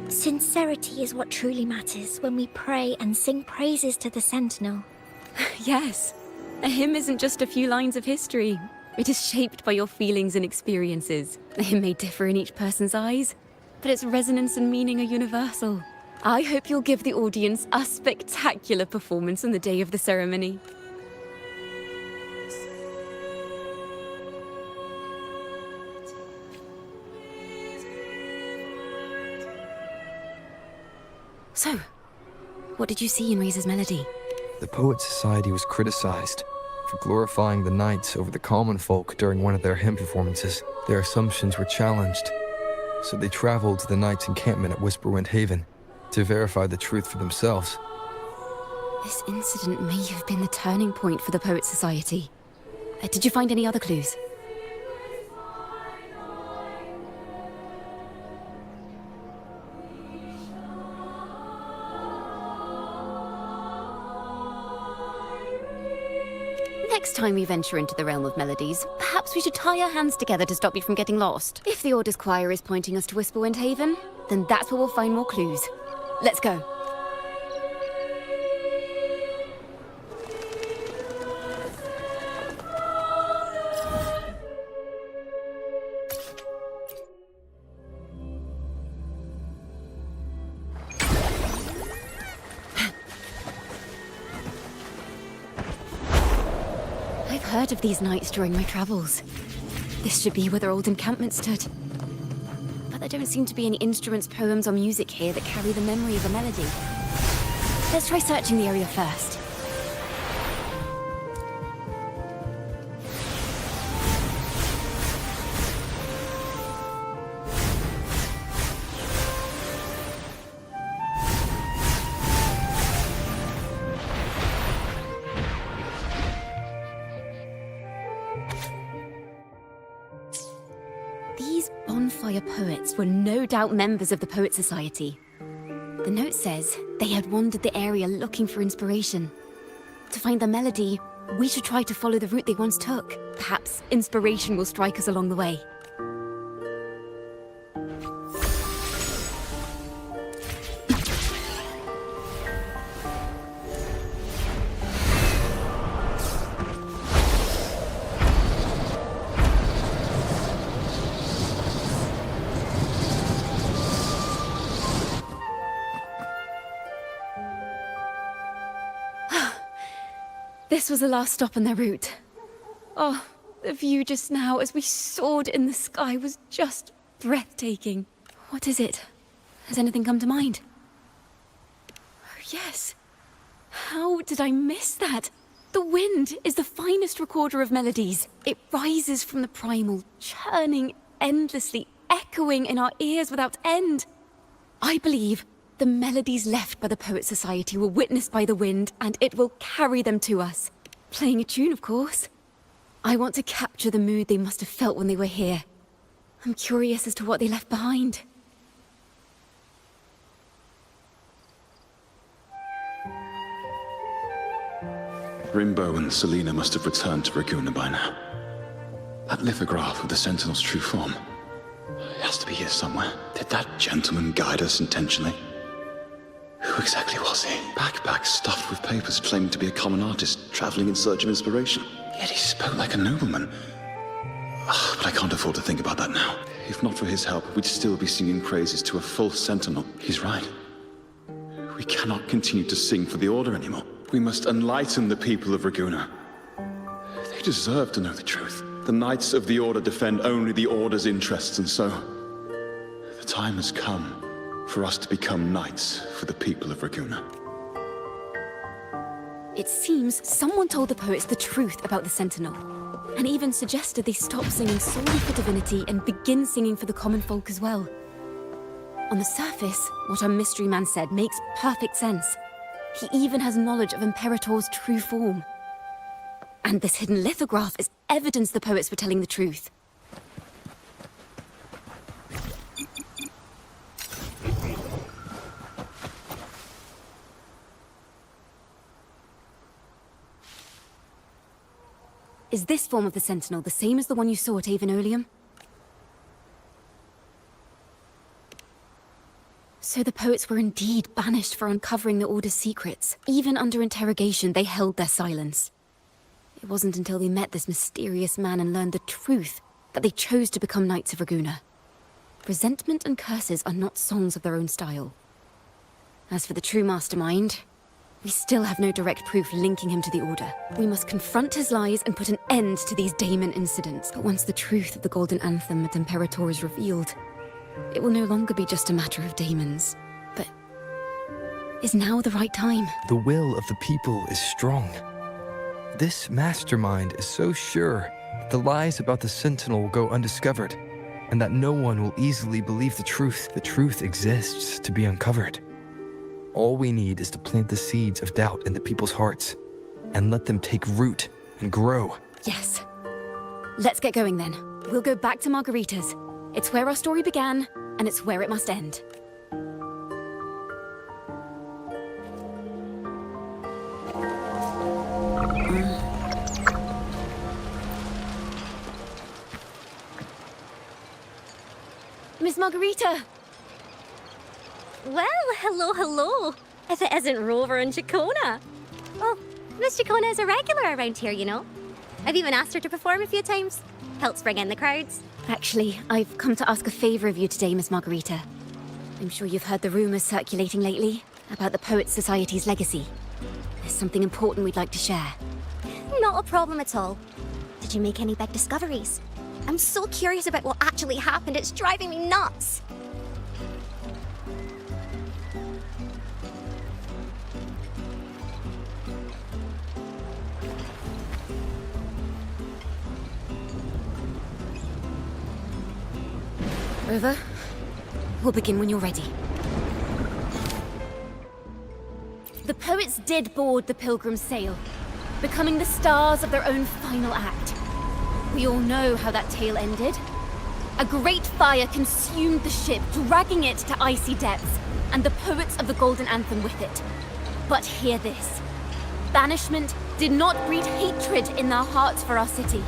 Sincerity is what truly matters when we pray and sing praises to the Sentinel. Yes, a hymn isn't just a few lines of history. It is shaped by your feelings and experiences. The hymn may differ in each person's eyes, but its resonance and meaning are universal. I hope you'll give the audience a spectacular performance on the day of the ceremony. So, what did you see in Razor's melody? The Poet Society was criticized for glorifying the knights over the common folk during one of their hymn performances. Their assumptions were challenged, so they traveled to the knights' encampment at Whisperwind Haven to verify the truth for themselves. This incident may have been the turning point for the Poet Society. Did you find any other clues? Next time we venture into the realm of melodies, perhaps we should tie our hands together to stop you from getting lost. If the Order's choir is pointing us to Whisperwind Haven, then that's where we'll find more clues. Let's go. I've heard of these nights during my travels. This should be where their old encampment stood. But there don't seem to be any instruments, poems, or music here that carry the memory of a melody. Let's try searching the area first. These bonfire poets were no doubt members of the Poet Society. The note says they had wandered the area looking for inspiration. To find the melody, we should try to follow the route they once took. Perhaps inspiration will strike us along the way. This was the last stop on their route. Oh, the view just now as we soared in the sky was just breathtaking. What is it? Has anything come to mind? Oh, yes. How did I miss that? The wind is the finest recorder of melodies. It rises from the primal, churning endlessly, echoing in our ears without end. I believe the melodies left by the Poet Society were witnessed by the wind, and it will carry them to us. Playing a tune, of course. I want to capture the mood they must have felt when they were here. I'm curious as to what they left behind. Rimbo and Selena must have returned to Raguna by now. That lithograph of the Sentinel's true form. He has to be here somewhere. Did that gentleman guide us intentionally? Who exactly was he? Backpack stuffed with papers claiming to be a common artist, traveling in search of inspiration. Yet he spoke like a nobleman. But I can't afford to think about that now. If not for his help, we'd still be singing praises to a false sentinel. He's right. We cannot continue to sing for the Order anymore. We must enlighten the people of Raguena. They deserve to know the truth. The Knights of the Order defend only the Order's interests, and so the time has come for us to become knights for the people of Raguena. It seems someone told the poets the truth about the Sentinel, and even suggested they stop singing solely for divinity and begin singing for the common folk as well. On the surface, what our mystery man said makes perfect sense. He even has knowledge of Imperator's true form. And this hidden lithograph is evidence the poets were telling the truth. Is this form of the Sentinel the same as the one you saw at Avon Oleum? So the poets were indeed banished for uncovering the Order's secrets. Even under interrogation, they held their silence. It wasn't until they met this mysterious man and learned the truth that they chose to become Knights of Raguena. Resentment and curses are not songs of their own style. As for the true mastermind, we still have no direct proof linking him to the Order. We must confront his lies and put an end to these daemon incidents. But once the truth of the Golden Anthem at Imperator is revealed, it will no longer be just a matter of daemons. But is now the right time? The will of the people is strong. This mastermind is so sure that the lies about the Sentinel will go undiscovered, and that no one will easily believe the truth. The truth exists to be uncovered. All we need is to plant the seeds of doubt in the people's hearts, and let them take root and grow. Yes. Let's get going then. We'll go back to Margarita's. It's where our story began, and it's where it must end. Miss Margarita! Well, hello. If it isn't Rover and Chacona. Well, Miss Chacona is a regular around here, you know. I've even asked her to perform a few times. Helps bring in the crowds. Actually, I've come to ask a favor of you today, Miss Margarita. I'm sure you've heard the rumors circulating lately about the Poets Society's legacy. There's something important we'd like to share. Not a problem at all. Did you make any big discoveries? I'm so curious about what actually happened. It's driving me nuts. Rover, we'll begin when you're ready. The poets did board the Pilgrim's sail, becoming the stars of their own final act. We all know how that tale ended. A great fire consumed the ship, dragging it to icy depths, and the poets of the Golden Anthem with it. But hear this. Banishment did not breed hatred in their hearts for our city.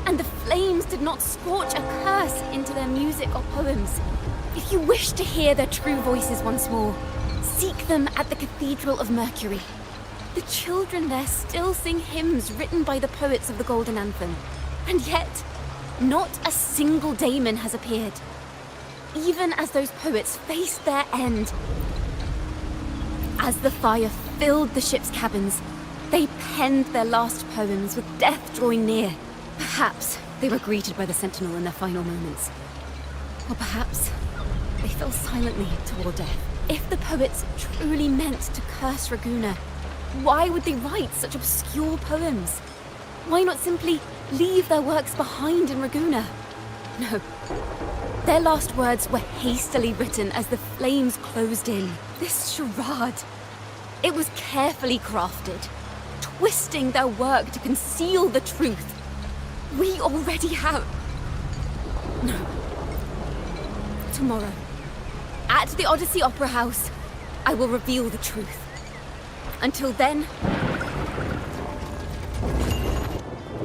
And the flames did not scorch a curse into their music or poems. If you wish to hear their true voices once more, seek them at the Cathedral of Mercury. The children there still sing hymns written by the poets of the Golden Anthem. And yet, not a single daemon has appeared. Even as those poets faced their end. As the fire filled the ship's cabins, they penned their last poems with death drawing near. Perhaps they were greeted by the Sentinel in their final moments. Or perhaps they fell silently toward death. If the poets truly meant to curse Raguena, why would they write such obscure poems? Why not simply leave their works behind in Raguena? No. Their last words were hastily written as the flames closed in. This charade, it was carefully crafted, twisting their work to conceal the truth. We already have... No. Tomorrow, at the Odyssey Opera House, I will reveal the truth. Until then...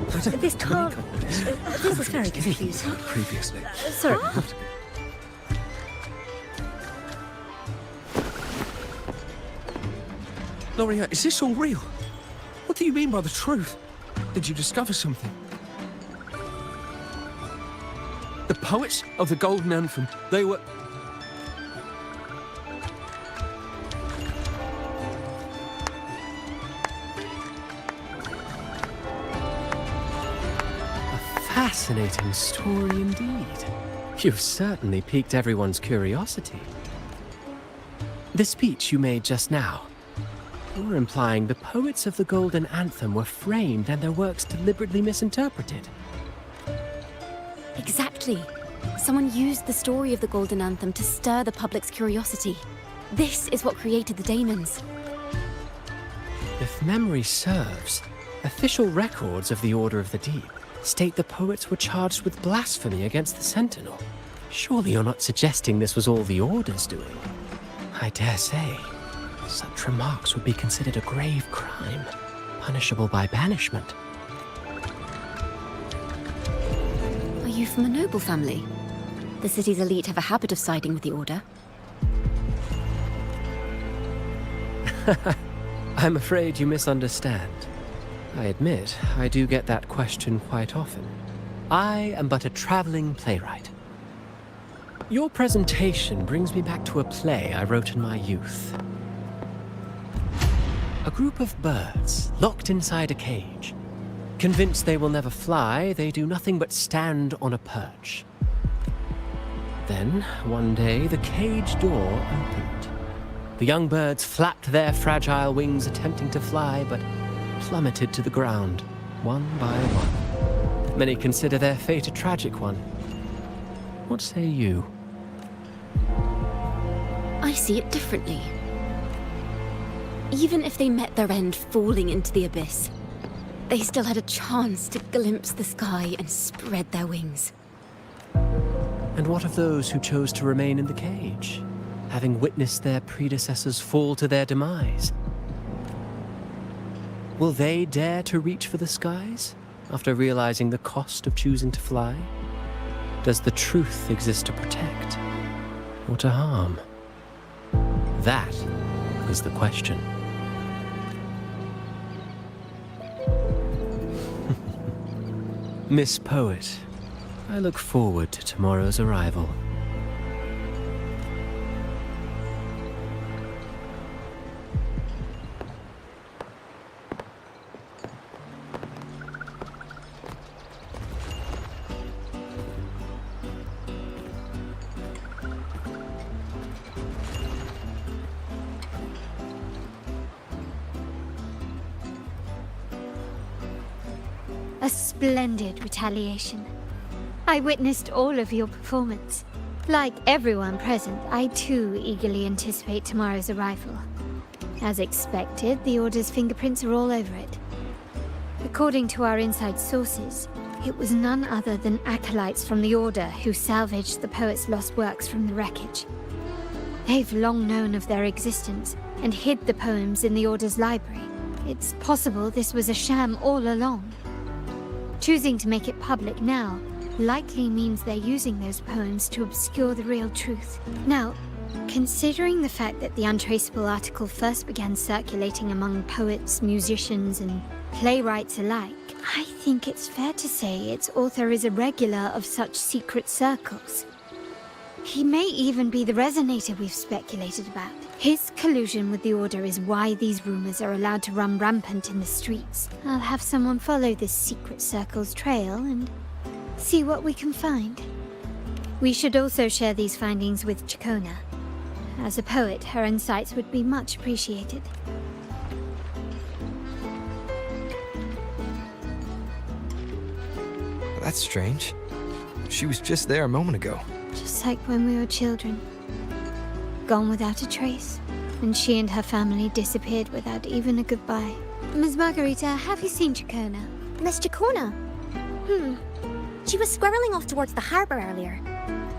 This can't... This is very confusing. Previously. Sorry. Loria, is this all real? What do you mean by the truth? Did you discover something? The poets of the Golden Anthem, they were... Fascinating story indeed. You've certainly piqued everyone's curiosity. The speech you made just now, you're implying the poets of the Golden Anthem were framed and their works deliberately misinterpreted. Exactly. Someone used the story of the Golden Anthem to stir the public's curiosity. This is what created the daemons. If memory serves, official records of the Order of the Deep state the poets were charged with blasphemy against the Sentinel. Surely you're not suggesting this was all the Order's doing? I dare say, such remarks would be considered a grave crime, punishable by banishment. Are you from a noble family? The city's elite have a habit of siding with the Order. I'm afraid you misunderstand. I admit, I do get that question quite often. I am but a traveling playwright. Your presentation brings me back to a play I wrote in my youth. A group of birds locked inside a cage. Convinced they will never fly, they do nothing but stand on a perch. Then, one day, the cage door opened. The young birds flapped their fragile wings attempting to fly, but plummeted to the ground, one by one. Many consider their fate a tragic one. What say you? I see it differently. Even if they met their end falling into the abyss, they still had a chance to glimpse the sky and spread their wings. And what of those who chose to remain in the cage, having witnessed their predecessors fall to their demise? Will they dare to reach for the skies, after realizing the cost of choosing to fly? Does the truth exist to protect, or to harm? That is the question. Miss Poet, I look forward to tomorrow's arrival. A splendid retaliation. I witnessed all of your performance. Like everyone present, I too eagerly anticipate tomorrow's arrival. As expected, the Order's fingerprints are all over it. According to our inside sources, it was none other than acolytes from the Order who salvaged the poet's lost works from the wreckage. They've long known of their existence and hid the poems in the Order's library. It's possible this was a sham all along. Choosing to make it public now likely means they're using those poems to obscure the real truth. Now, considering the fact that the untraceable article first began circulating among poets, musicians, and playwrights alike, I think it's fair to say its author is a regular of such secret circles. He may even be the resonator we've speculated about. His collusion with the Order is why these rumors are allowed to run rampant in the streets. I'll have someone follow this secret circle's trail and see what we can find. We should also share these findings with Chacona. As a poet, her insights would be much appreciated. That's strange. She was just there a moment ago. Just like when we were children. Gone without a trace. And she and her family disappeared without even a goodbye. Ms. Margarita, have you seen Chacona? Miss Chacona? She was squirreling off towards the harbour earlier.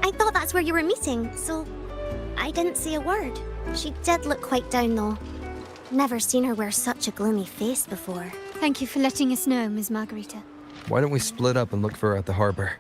I thought that's where you were meeting, so I didn't say a word. She did look quite down, though. Never seen her wear such a gloomy face before. Thank you for letting us know, Ms. Margarita. Why don't we split up and look for her at the harbor?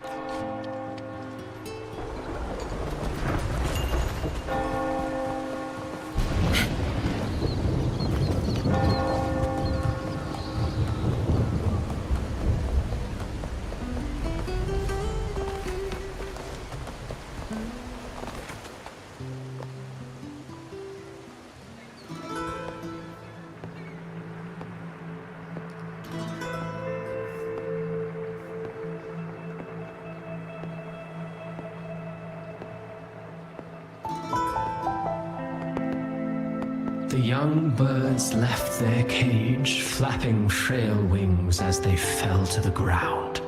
The young birds left their cage, flapping frail wings as they fell to the ground.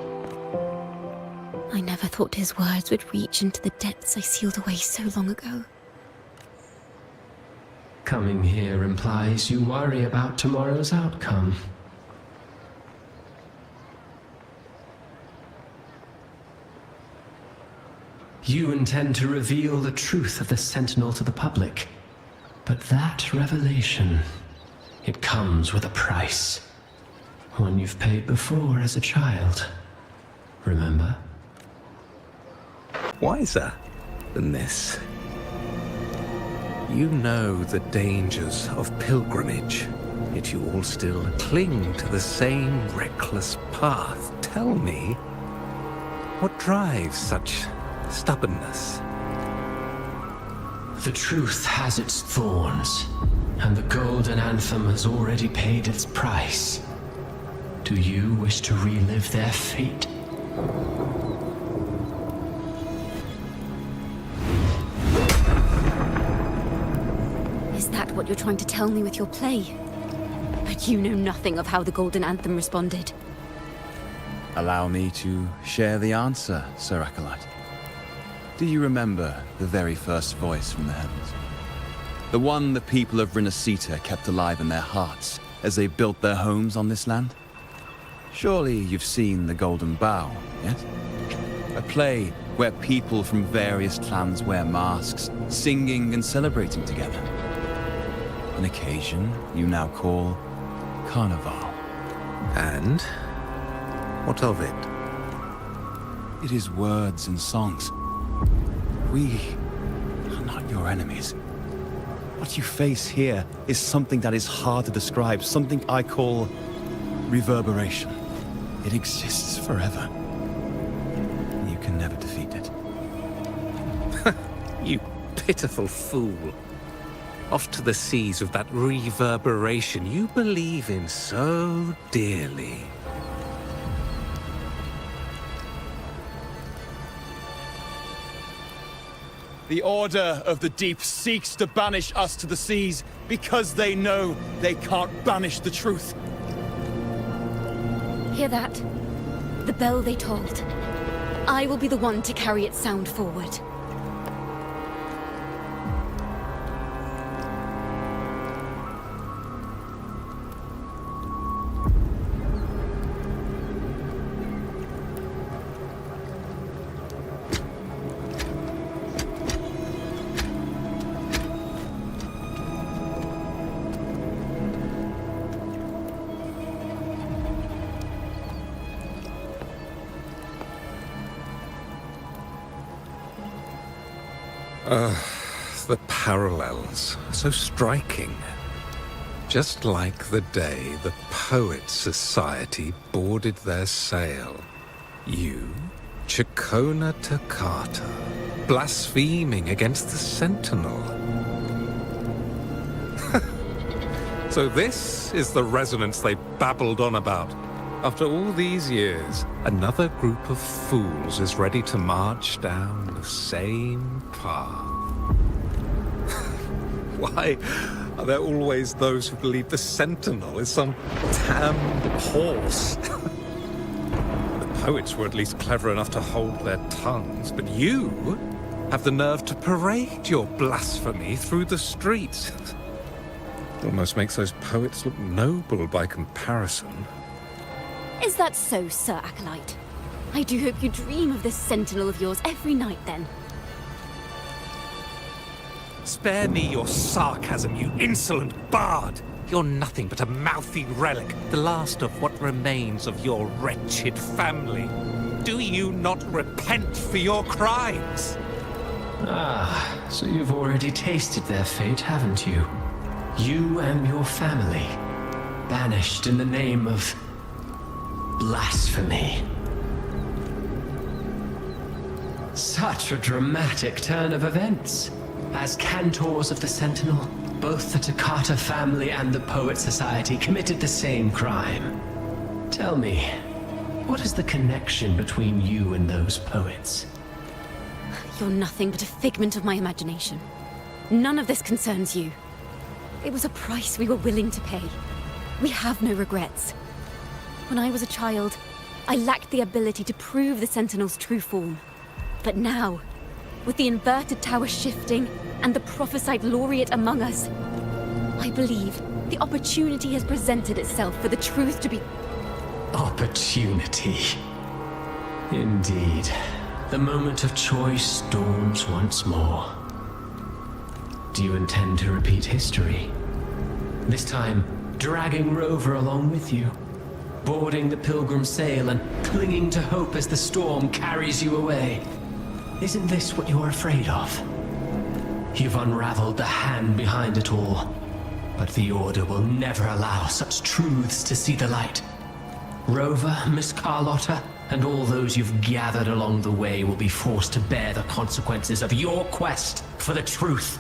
I never thought his words would reach into the depths I sealed away so long ago. Coming here implies you worry about tomorrow's outcome. You intend to reveal the truth of the Sentinel to the public. But that revelation, it comes with a price. One you've paid before as a child. Remember? Wiser than this. You know the dangers of pilgrimage, yet you all still cling to the same reckless path. Tell me, what drives such stubbornness? The truth has its thorns, and the Golden Anthem has already paid its price. Do you wish to relive their fate? Is that what you're trying to tell me with your play? But you know nothing of how the Golden Anthem responded. Allow me to share the answer, Sir Acolyte. Do you remember the very first voice from the heavens? The one the people of Renacita kept alive in their hearts as they built their homes on this land? Surely you've seen The Golden Bough, yes? A play where people from various clans wear masks, singing and celebrating together. An occasion you now call Carnival. And? What of it? It is words and songs. We are not your enemies. What you face here is something that is hard to describe, something I call reverberation. It exists forever. You can never defeat it. You pitiful fool. Off to the seas with that reverberation you believe in so dearly. The Order of the Deep seeks to banish us to the seas because they know they can't banish the truth. Hear that? The bell they tolled. I will be the one to carry its sound forward. The parallels, so striking. Just like the day the Poets Society boarded their sail. You, Chacona Toccata, blaspheming against the Sentinel. So this is the resonance they babbled on about. After all these years, another group of fools is ready to march down the same path. Why are there always those who believe the Sentinel is some damned horse? The poets were at least clever enough to hold their tongues, but you have the nerve to parade your blasphemy through the streets. Almost makes those poets look noble by comparison. Is that so, Sir Acolyte? I do hope you dream of this Sentinel of yours every night, then. Spare me your sarcasm, you insolent bard! You're nothing but a mouthy relic, the last of what remains of your wretched family. Do you not repent for your crimes? Ah, so you've already tasted their fate, haven't you? You and your family, banished in the name of blasphemy. Such a dramatic turn of events. As cantors of the Sentinel, both the Takata family and the Poet Society committed the same crime. Tell me, what is the connection between you and those poets? You're nothing but a figment of my imagination. None of this concerns you. It was a price we were willing to pay. We have no regrets. When I was a child, I lacked the ability to prove the Sentinel's true form. But now, with the inverted tower shifting and the prophesied laureate among us, I believe the opportunity has presented itself for the truth to be... Opportunity. Indeed. The moment of choice dawns once more. Do you intend to repeat history? This time, dragging Rover along with you, boarding the pilgrim sail and clinging to hope as the storm carries you away. Isn't this what you're afraid of? You've unraveled the hand behind it all, but the Order will never allow such truths to see the light. Rover, Miss Carlotta, and all those you've gathered along the way will be forced to bear the consequences of your quest for the truth.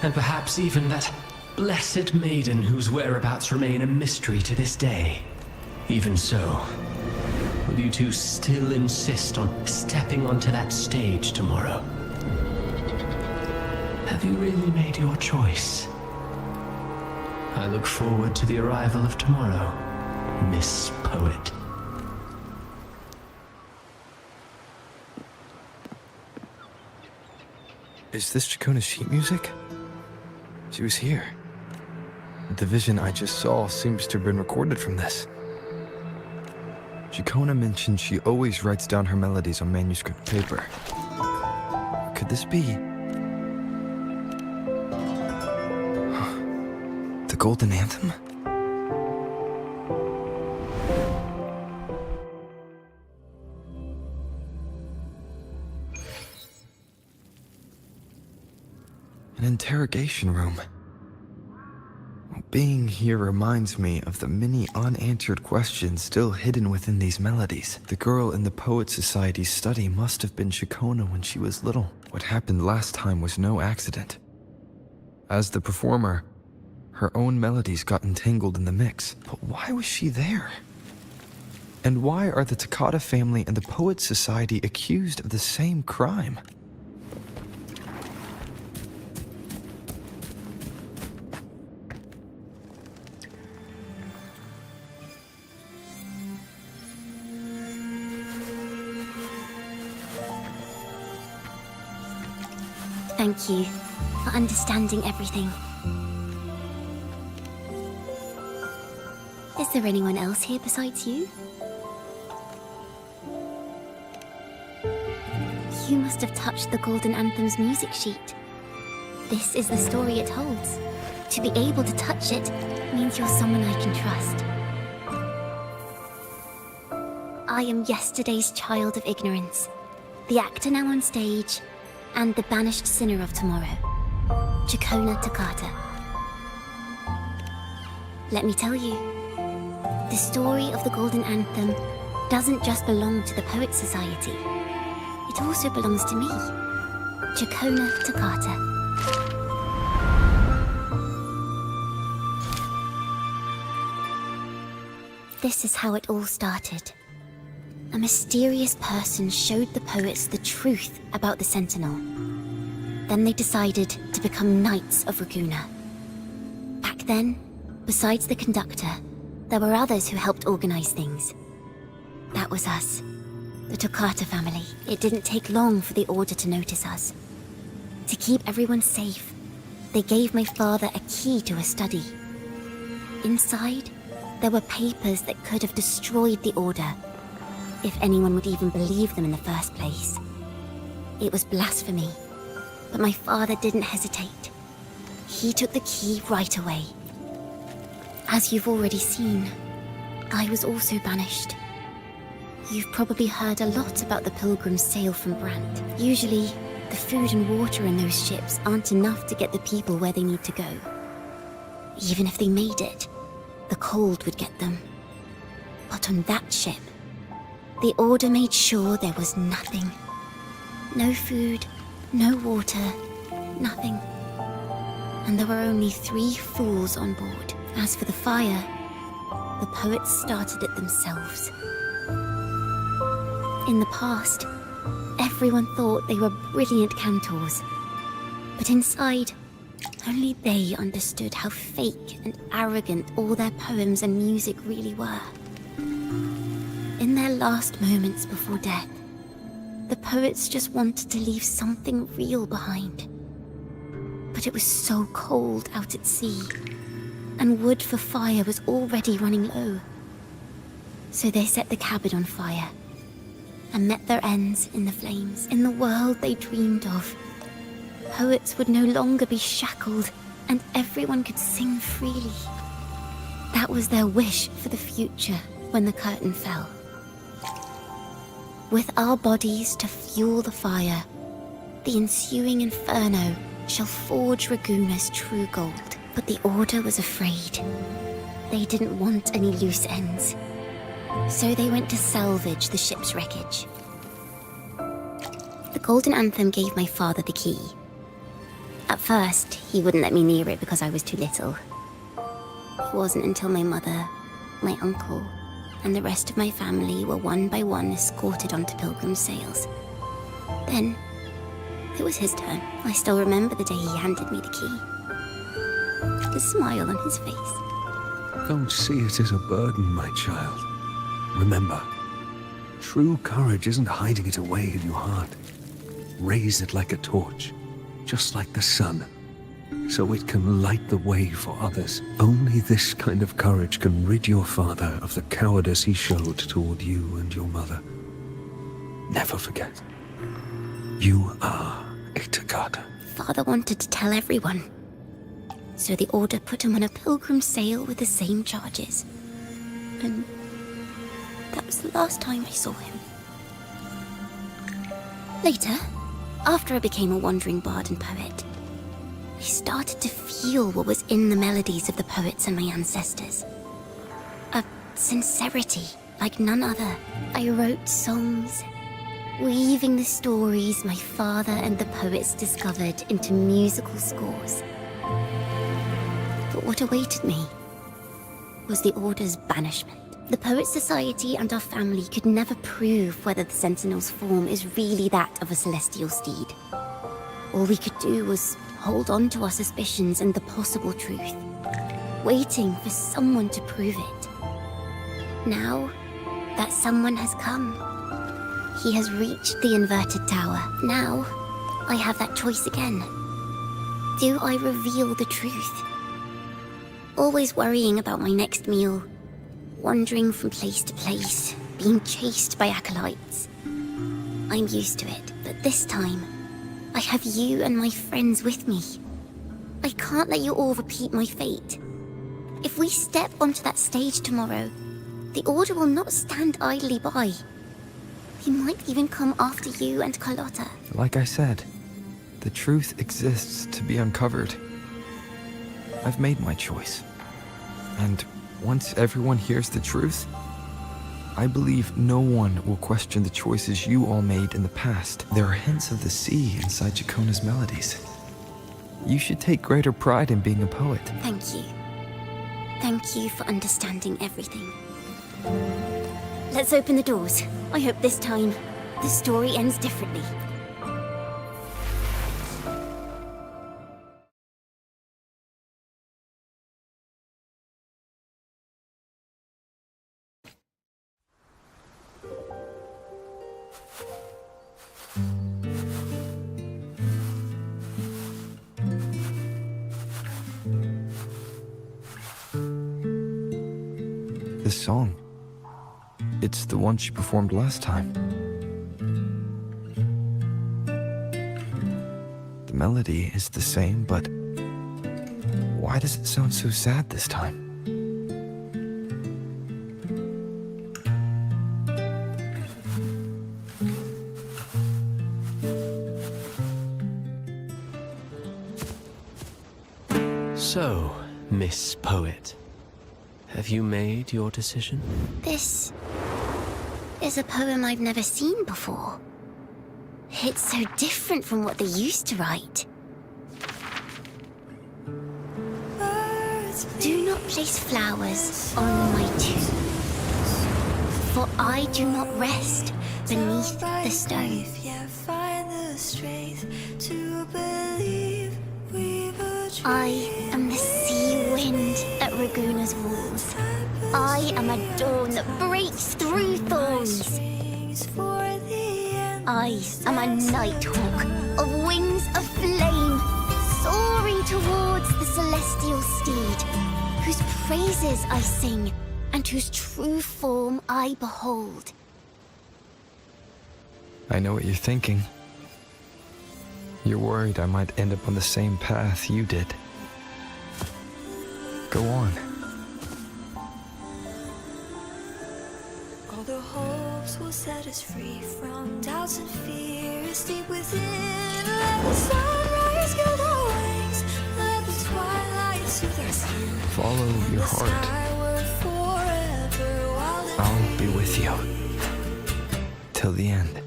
And perhaps even that blessed maiden whose whereabouts remain a mystery to this day. Even so, will you two still insist on stepping onto that stage tomorrow? Have you really made your choice? I look forward to the arrival of tomorrow, Miss Poet. Is this Chacona's sheet music? She was here. The vision I just saw seems to have been recorded from this. Chacona mentioned she always writes down her melodies on manuscript paper. Could this be... the Golden Anthem? An interrogation room. Being here reminds me of the many unanswered questions still hidden within these melodies. The girl in the Poet Society's study must have been Chacona when she was little. What happened last time was no accident. As the performer, her own melodies got entangled in the mix. But why was she there? And why are the Takata family and the Poet Society accused of the same crime? Thank you for understanding everything. Is there anyone else here besides you? You must have touched the Golden Anthem's music sheet. This is the story it holds. To be able to touch it means you're someone I can trust. I am yesterday's child of ignorance, the actor now on stage, and the banished sinner of tomorrow, Chacona Takata. Let me tell you, the story of the Golden Anthem doesn't just belong to the Poet Society. It also belongs to me, Chacona Takata. This is how it all started. A mysterious person showed the poets the truth about the Sentinel. Then they decided to become Knights of Raguna. Back then, besides the conductor, there were others who helped organize things. That was us, the Takata family. It didn't take long for the Order to notice us. To keep everyone safe, they gave my father a key to a study. Inside, there were papers that could have destroyed the Order, if anyone would even believe them in the first place. It was blasphemy, but my father didn't hesitate. He took the key right away. As you've already seen, I was also banished. You've probably heard a lot about the pilgrims' sail from Brant. Usually, the food and water in those ships aren't enough to get the people where they need to go. Even if they made it, the cold would get them. But on that ship, the Order made sure there was nothing. No food, no water, nothing. And there were only 3 fools on board. As for the fire, the poets started it themselves. In the past, everyone thought they were brilliant cantors. But inside, only they understood how fake and arrogant all their poems and music really were. In their last moments before death, the poets just wanted to leave something real behind. But it was so cold out at sea, and wood for fire was already running low. So they set the cabin on fire, and met their ends in the flames. In the world they dreamed of, poets would no longer be shackled, and everyone could sing freely. That was their wish for the future when the curtain fell. With our bodies to fuel the fire, the ensuing inferno shall forge Raguna's true gold. But the Order was afraid. They didn't want any loose ends. So they went to salvage the ship's wreckage. The Golden Anthem gave my father the key. At first, he wouldn't let me near it because I was too little. It wasn't until my mother, my uncle, and the rest of my family were one by one escorted onto Pilgrim's sails. Then, it was his turn. I still remember the day he handed me the key. The smile on his face. Don't see it as a burden, my child. Remember, true courage isn't hiding it away in your heart. Raise it like a torch, just like the sun, so it can light the way for others. Only this kind of courage can rid your father of the cowardice he showed toward you and your mother. Never forget, you are a Takata. Father wanted to tell everyone. So the Order put him on a pilgrim sail with the same charges. And that was the last time I saw him. Later, after I became a wandering bard and poet, I started to feel what was in the melodies of the poets and my ancestors. A sincerity like none other. I wrote songs, weaving the stories my father and the poets discovered into musical scores. But what awaited me was the Order's banishment. The Poet Society and our family could never prove whether the Sentinel's form is really that of a celestial steed. All we could do was hold on to our suspicions and the possible truth, waiting for someone to prove it. Now that someone has come, he has reached the inverted tower. Now, I have that choice again. Do I reveal the truth? Always worrying about my next meal, wandering from place to place, being chased by acolytes. I'm used to it, but this time, I have you and my friends with me. I can't let you all repeat my fate. If we step onto that stage tomorrow, the Order will not stand idly by. He might even come after you and Carlotta. Like I said, the truth exists to be uncovered. I've made my choice. And once everyone hears the truth, I believe no one will question the choices you all made in the past. There are hints of the sea inside Jacona's melodies. You should take greater pride in being a poet. Thank you. Thank you for understanding everything. Let's open the doors. I hope this time, the story ends differently. This song, it's the one she performed last time. The melody is the same, but why does it sound so sad this time? So, Miss Poet, have you made your decision? This is a poem I've never seen before. It's so different from what they used to write. Do not place flowers on my tomb, for I do not rest beneath the stone. I am the sea wind at Raguna's walls. I am a dawn that breaks through thorns. I am a nighthawk of wings of flame, soaring towards the celestial steed, whose praises I sing and whose true form I behold. I know what you're thinking. You're worried I might end up on the same path you did. Go on. All the hopes will set us free from doubts and fears deep within. Let the sunrise gild our wings. Let the twilight soothe our skin. Follow your heart. I'll be with you. Till the end.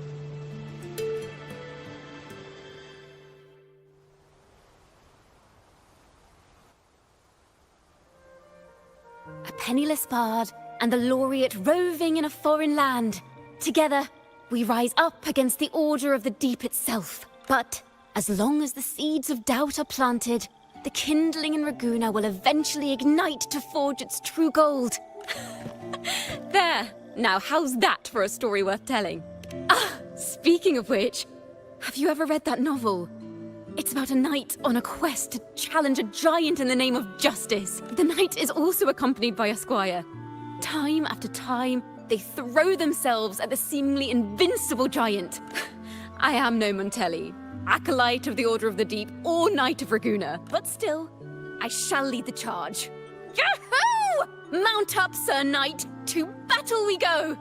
A penniless bard and the laureate roving in a foreign land. Together, we rise up against the Order of the Deep itself. But as long as the seeds of doubt are planted, the kindling in Raguna will eventually ignite to forge its true gold. There! Now how's that for a story worth telling? Ah, speaking of which, have you ever read that novel? It's about a knight on a quest to challenge a giant in the name of justice. The knight is also accompanied by a squire. Time after time, they throw themselves at the seemingly invincible giant. I am no Montelli, acolyte of the Order of the Deep or Knight of Raguna, but still, I shall lead the charge. Yahoo! Mount up, Sir Knight! To battle we go!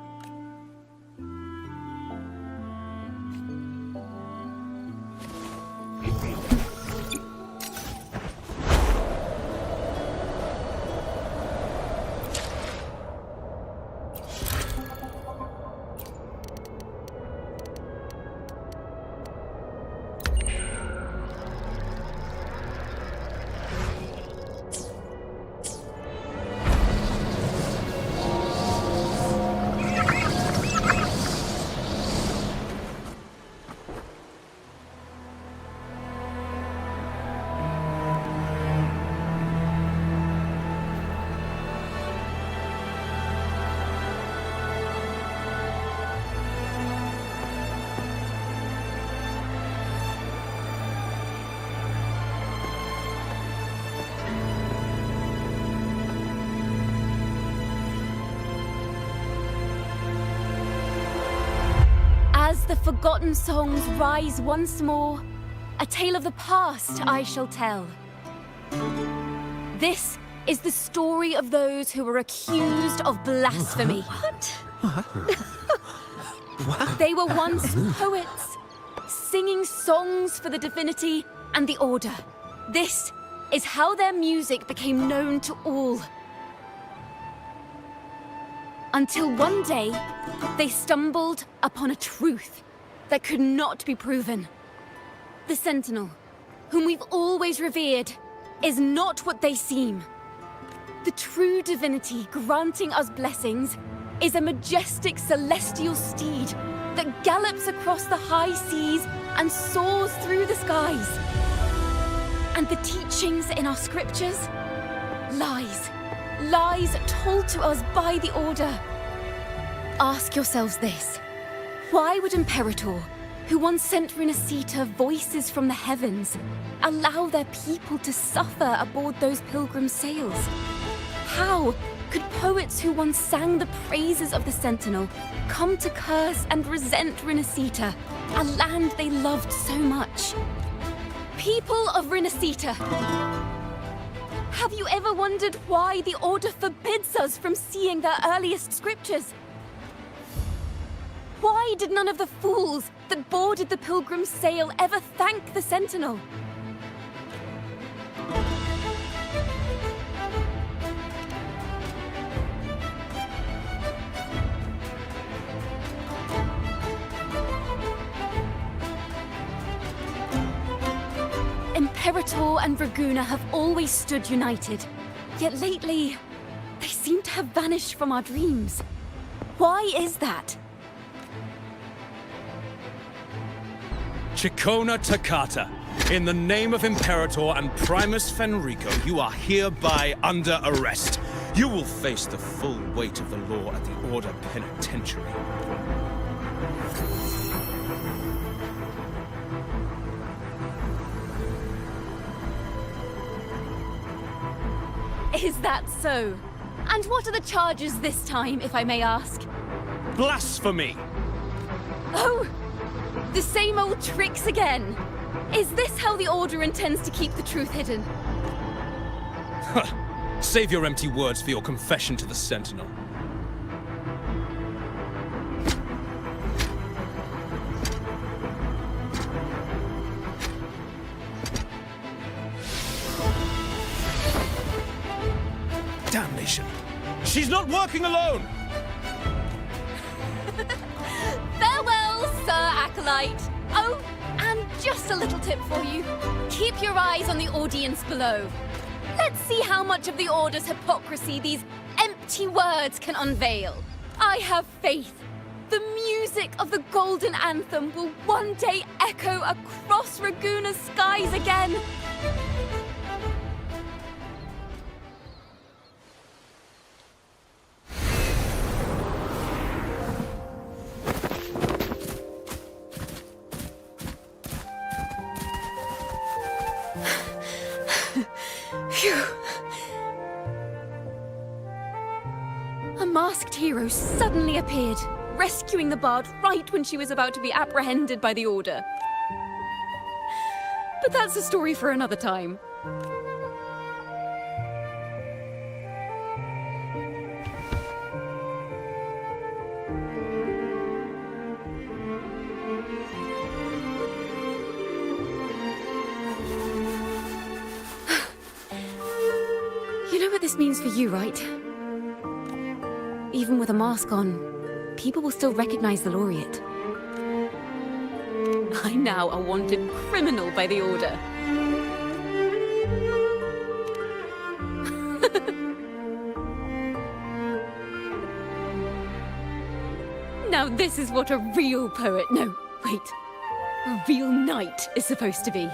As the forgotten songs rise once more, a tale of the past I shall tell. This is the story of those who were accused of blasphemy. What? They were once poets, singing songs for the divinity and the order. This is how their music became known to all. Until one day, they stumbled upon a truth that could not be proven. The Sentinel, whom we've always revered, is not what they seem. The true divinity granting us blessings is a majestic celestial steed that gallops across the high seas and soars through the skies. And the teachings in our scriptures? Lies. Lies told to us by the Order. Ask yourselves this. Why would Imperator, who once sent Renacita voices from the heavens, allow their people to suffer aboard those pilgrim sails? How could poets who once sang the praises of the Sentinel come to curse and resent Renacita, a land they loved so much? People of Renacita, have you ever wondered why the Order forbids us from seeing their earliest scriptures? Why did none of the fools that boarded the Pilgrim's sail ever thank the Sentinel? Imperator and Raguna have always stood united. Yet lately, they seem to have vanished from our dreams. Why is that? Chikona Takata, in the name of Imperator and Primus Fenrico, you are hereby under arrest. You will face the full weight of the law at the Order Penitentiary. Is that so? And what are the charges this time, if I may ask? Blasphemy! Oh! The same old tricks again! Is this how the Order intends to keep the truth hidden? Save your empty words for your confession to the Sentinel. Damnation! She's not working alone! Farewell, Sir Acolyte! Oh, and just a little tip for you. Keep your eyes on the audience below. Let's see how much of the Order's hypocrisy these empty words can unveil. I have faith. The music of the Golden Anthem will one day echo across Raguna's skies again. A masked hero suddenly appeared, rescuing the bard right when she was about to be apprehended by the Order. But that's a story for another time. You know what this means for you, right? Even with a mask on, people will still recognize the laureate. I'm now a wanted criminal by the Order. Now this is what a real poet, no, wait, a real knight is supposed to be.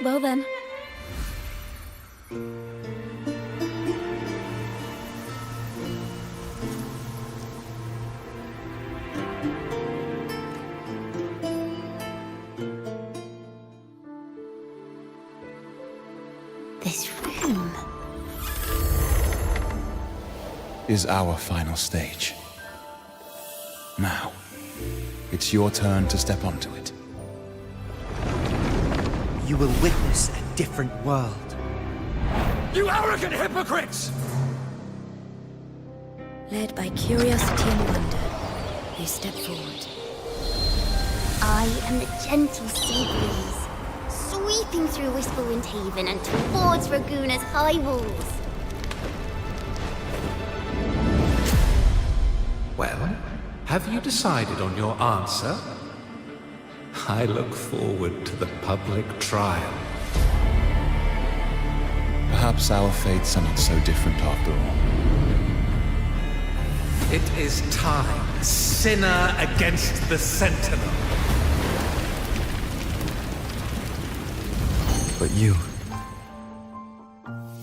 Well then. This room is our final stage. Now, it's your turn to step onto it. You will witness a different world. You arrogant hypocrites! Led by curiosity and wonder, they step forward. I am the gentle sea breeze, sweeping through Whisperwind Haven and towards Raguna's high walls. Well, have you decided on your answer? I look forward to the public trial. Perhaps our fates are not so different after all. It is time, sinner against the Sentinel. But you...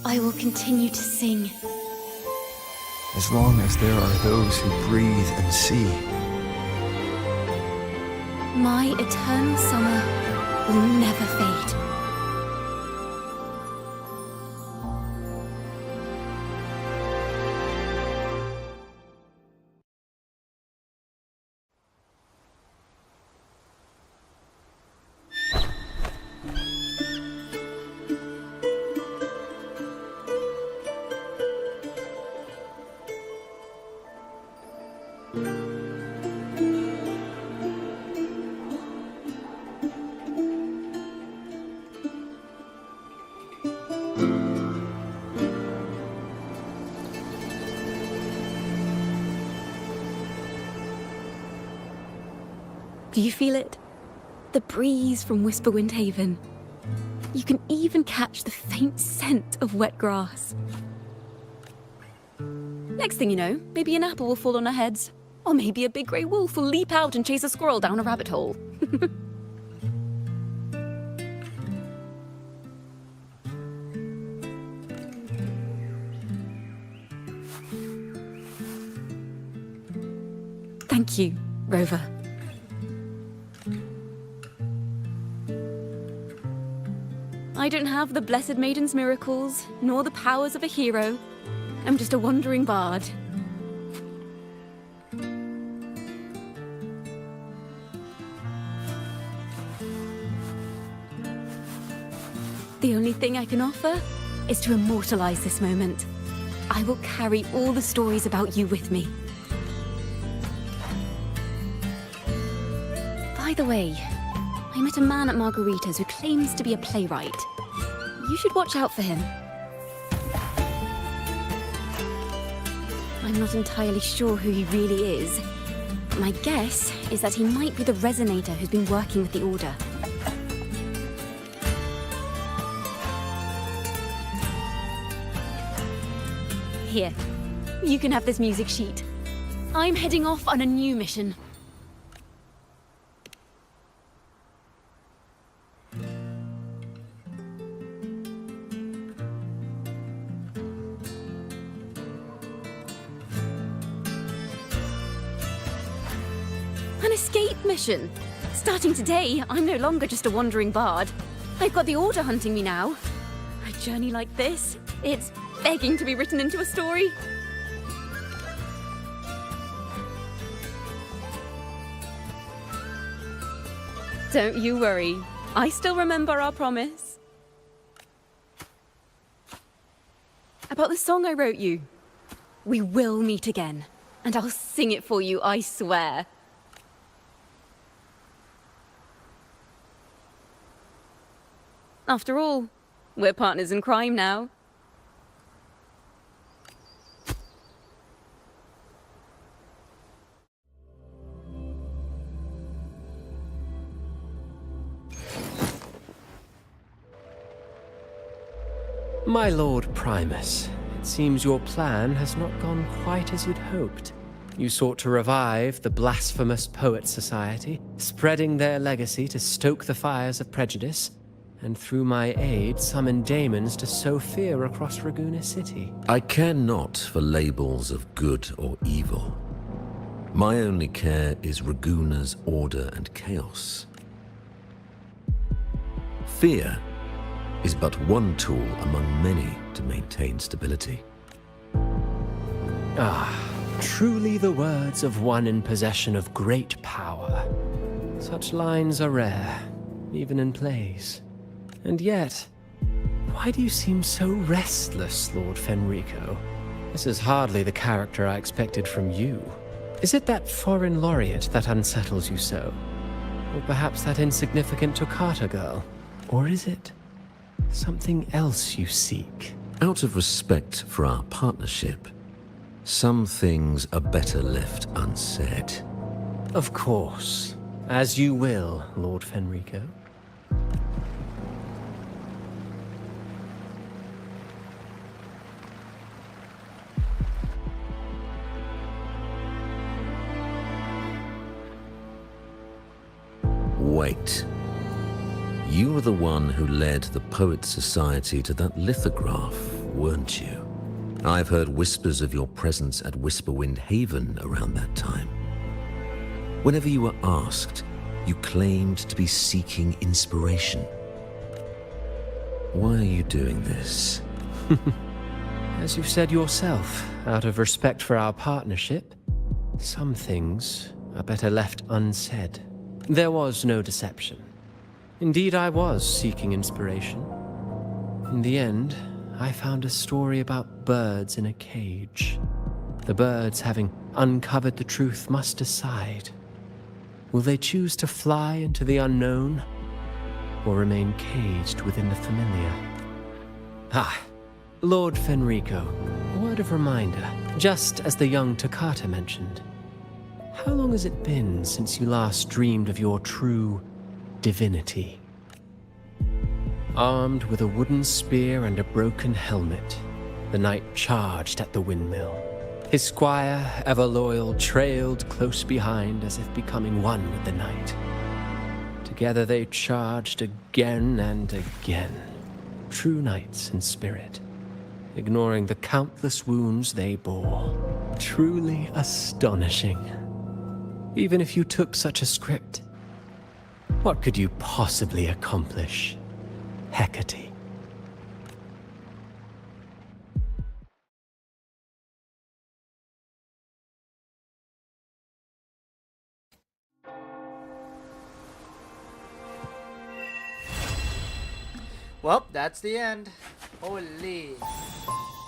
I will continue to sing. As long as there are those who breathe and see. My eternal summer will never fade. Do you feel it? The breeze from Whisperwind Haven. You can even catch the faint scent of wet grass. Next thing you know, maybe an apple will fall on our heads. Or maybe a big grey wolf will leap out and chase a squirrel down a rabbit hole. Thank you, Rover. I don't have the Blessed Maiden's miracles, nor the powers of a hero. I'm just a wandering bard. The only thing I can offer is to immortalize this moment. I will carry all the stories about you with me. By the way, I met a man at Margarita's who claims to be a playwright. You should watch out for him. I'm not entirely sure who he really is. My guess is that he might be the resonator who's been working with the Order. Here, you can have this music sheet. I'm heading off on a new mission. An escape mission! Starting today, I'm no longer just a wandering bard. I've got the Order hunting me now. A journey like this, it's begging to be written into a story. Don't you worry. I still remember our promise. About the song I wrote you. We will meet again, and I'll sing it for you, I swear. After all, we're partners in crime now. My Lord Primus, it seems your plan has not gone quite as you'd hoped. You sought to revive the blasphemous Poet Society, spreading their legacy to stoke the fires of prejudice, and through my aid summon daemons to sow fear across Raguena City. I care not for labels of good or evil. My only care is Raguena's order and chaos. Fear is but one tool among many to maintain stability. Ah, truly the words of one in possession of great power. Such lines are rare, even in plays. And yet, why do you seem so restless, Lord Fenrico? This is hardly the character I expected from you. Is it that foreign laureate that unsettles you so? Or perhaps that insignificant Toccata girl? Or is it something else you seek? Out of respect for our partnership, some things are better left unsaid. Of course. As you will, Lord Fenrico. Wait. You were the one who led the Poet Society to that lithograph, weren't you? I've heard whispers of your presence at Whisperwind Haven around that time. Whenever you were asked, you claimed to be seeking inspiration. Why are you doing this? As you've said yourself, out of respect for our partnership, some things are better left unsaid. There was no deception. Indeed, I was seeking inspiration. In the end, I found a story about birds in a cage. The birds, having uncovered the truth, must decide. Will they choose to fly into the unknown, or remain caged within the familiar? Ah, Lord Fenrico, a word of reminder, just as the young Toccata mentioned. How long has it been since you last dreamed of your true divinity? Armed with a wooden spear and a broken helmet, the knight charged at the windmill. His squire, ever loyal, trailed close behind as if becoming one with the knight. Together they charged again and again, true knights in spirit, ignoring the countless wounds they bore. Truly astonishing. Even if you took such a script, what could you possibly accomplish, Hecate? Well, that's the end. Holy.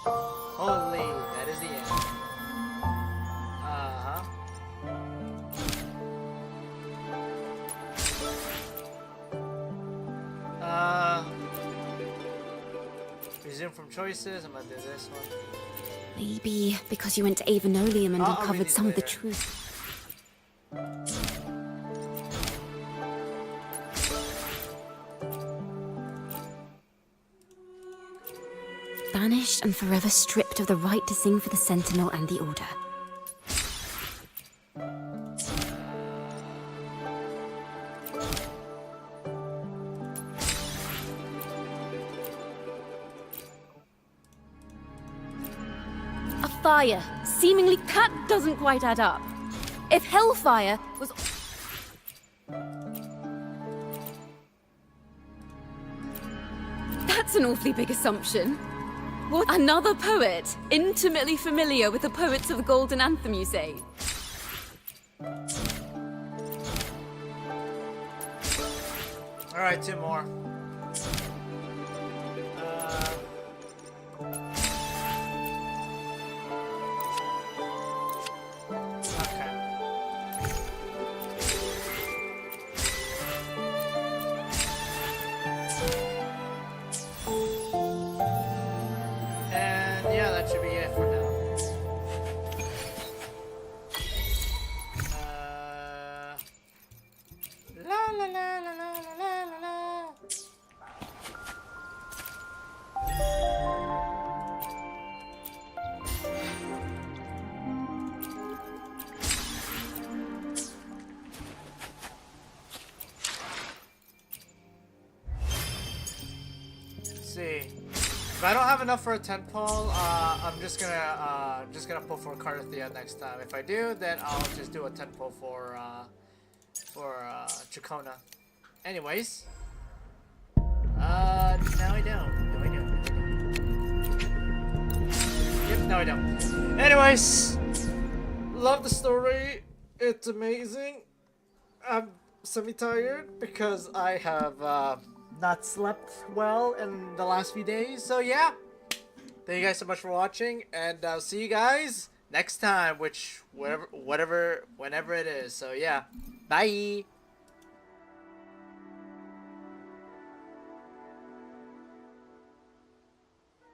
Holy, that is the end. Resume from choices. I'm gonna do this one. Maybe because you went to Avenolium and uncovered some of the truth. Banished and forever stripped of the right to sing for the Sentinel and the Order. A fire. Seemingly, that doesn't quite add up. If Hellfire was... That's an awfully big assumption. What? Another poet? Intimately familiar with the poets of the Golden Anthem, you say? Alright, two more. That should be it for now. La la la la la la la la. Let's see. If I don't have enough for a 10 pull, I'm just gonna pull for Carthia next time. If I do, then I'll just do a 10 pull for Chacona. Anyways, no I don't. No I don't. Yep, no I don't. Anyways, love the story. It's amazing. I'm semi-tired because I have not slept well in the last few days. So yeah, thank you guys so much for watching, and I'll see you guys next time, whenever it is. So yeah, bye.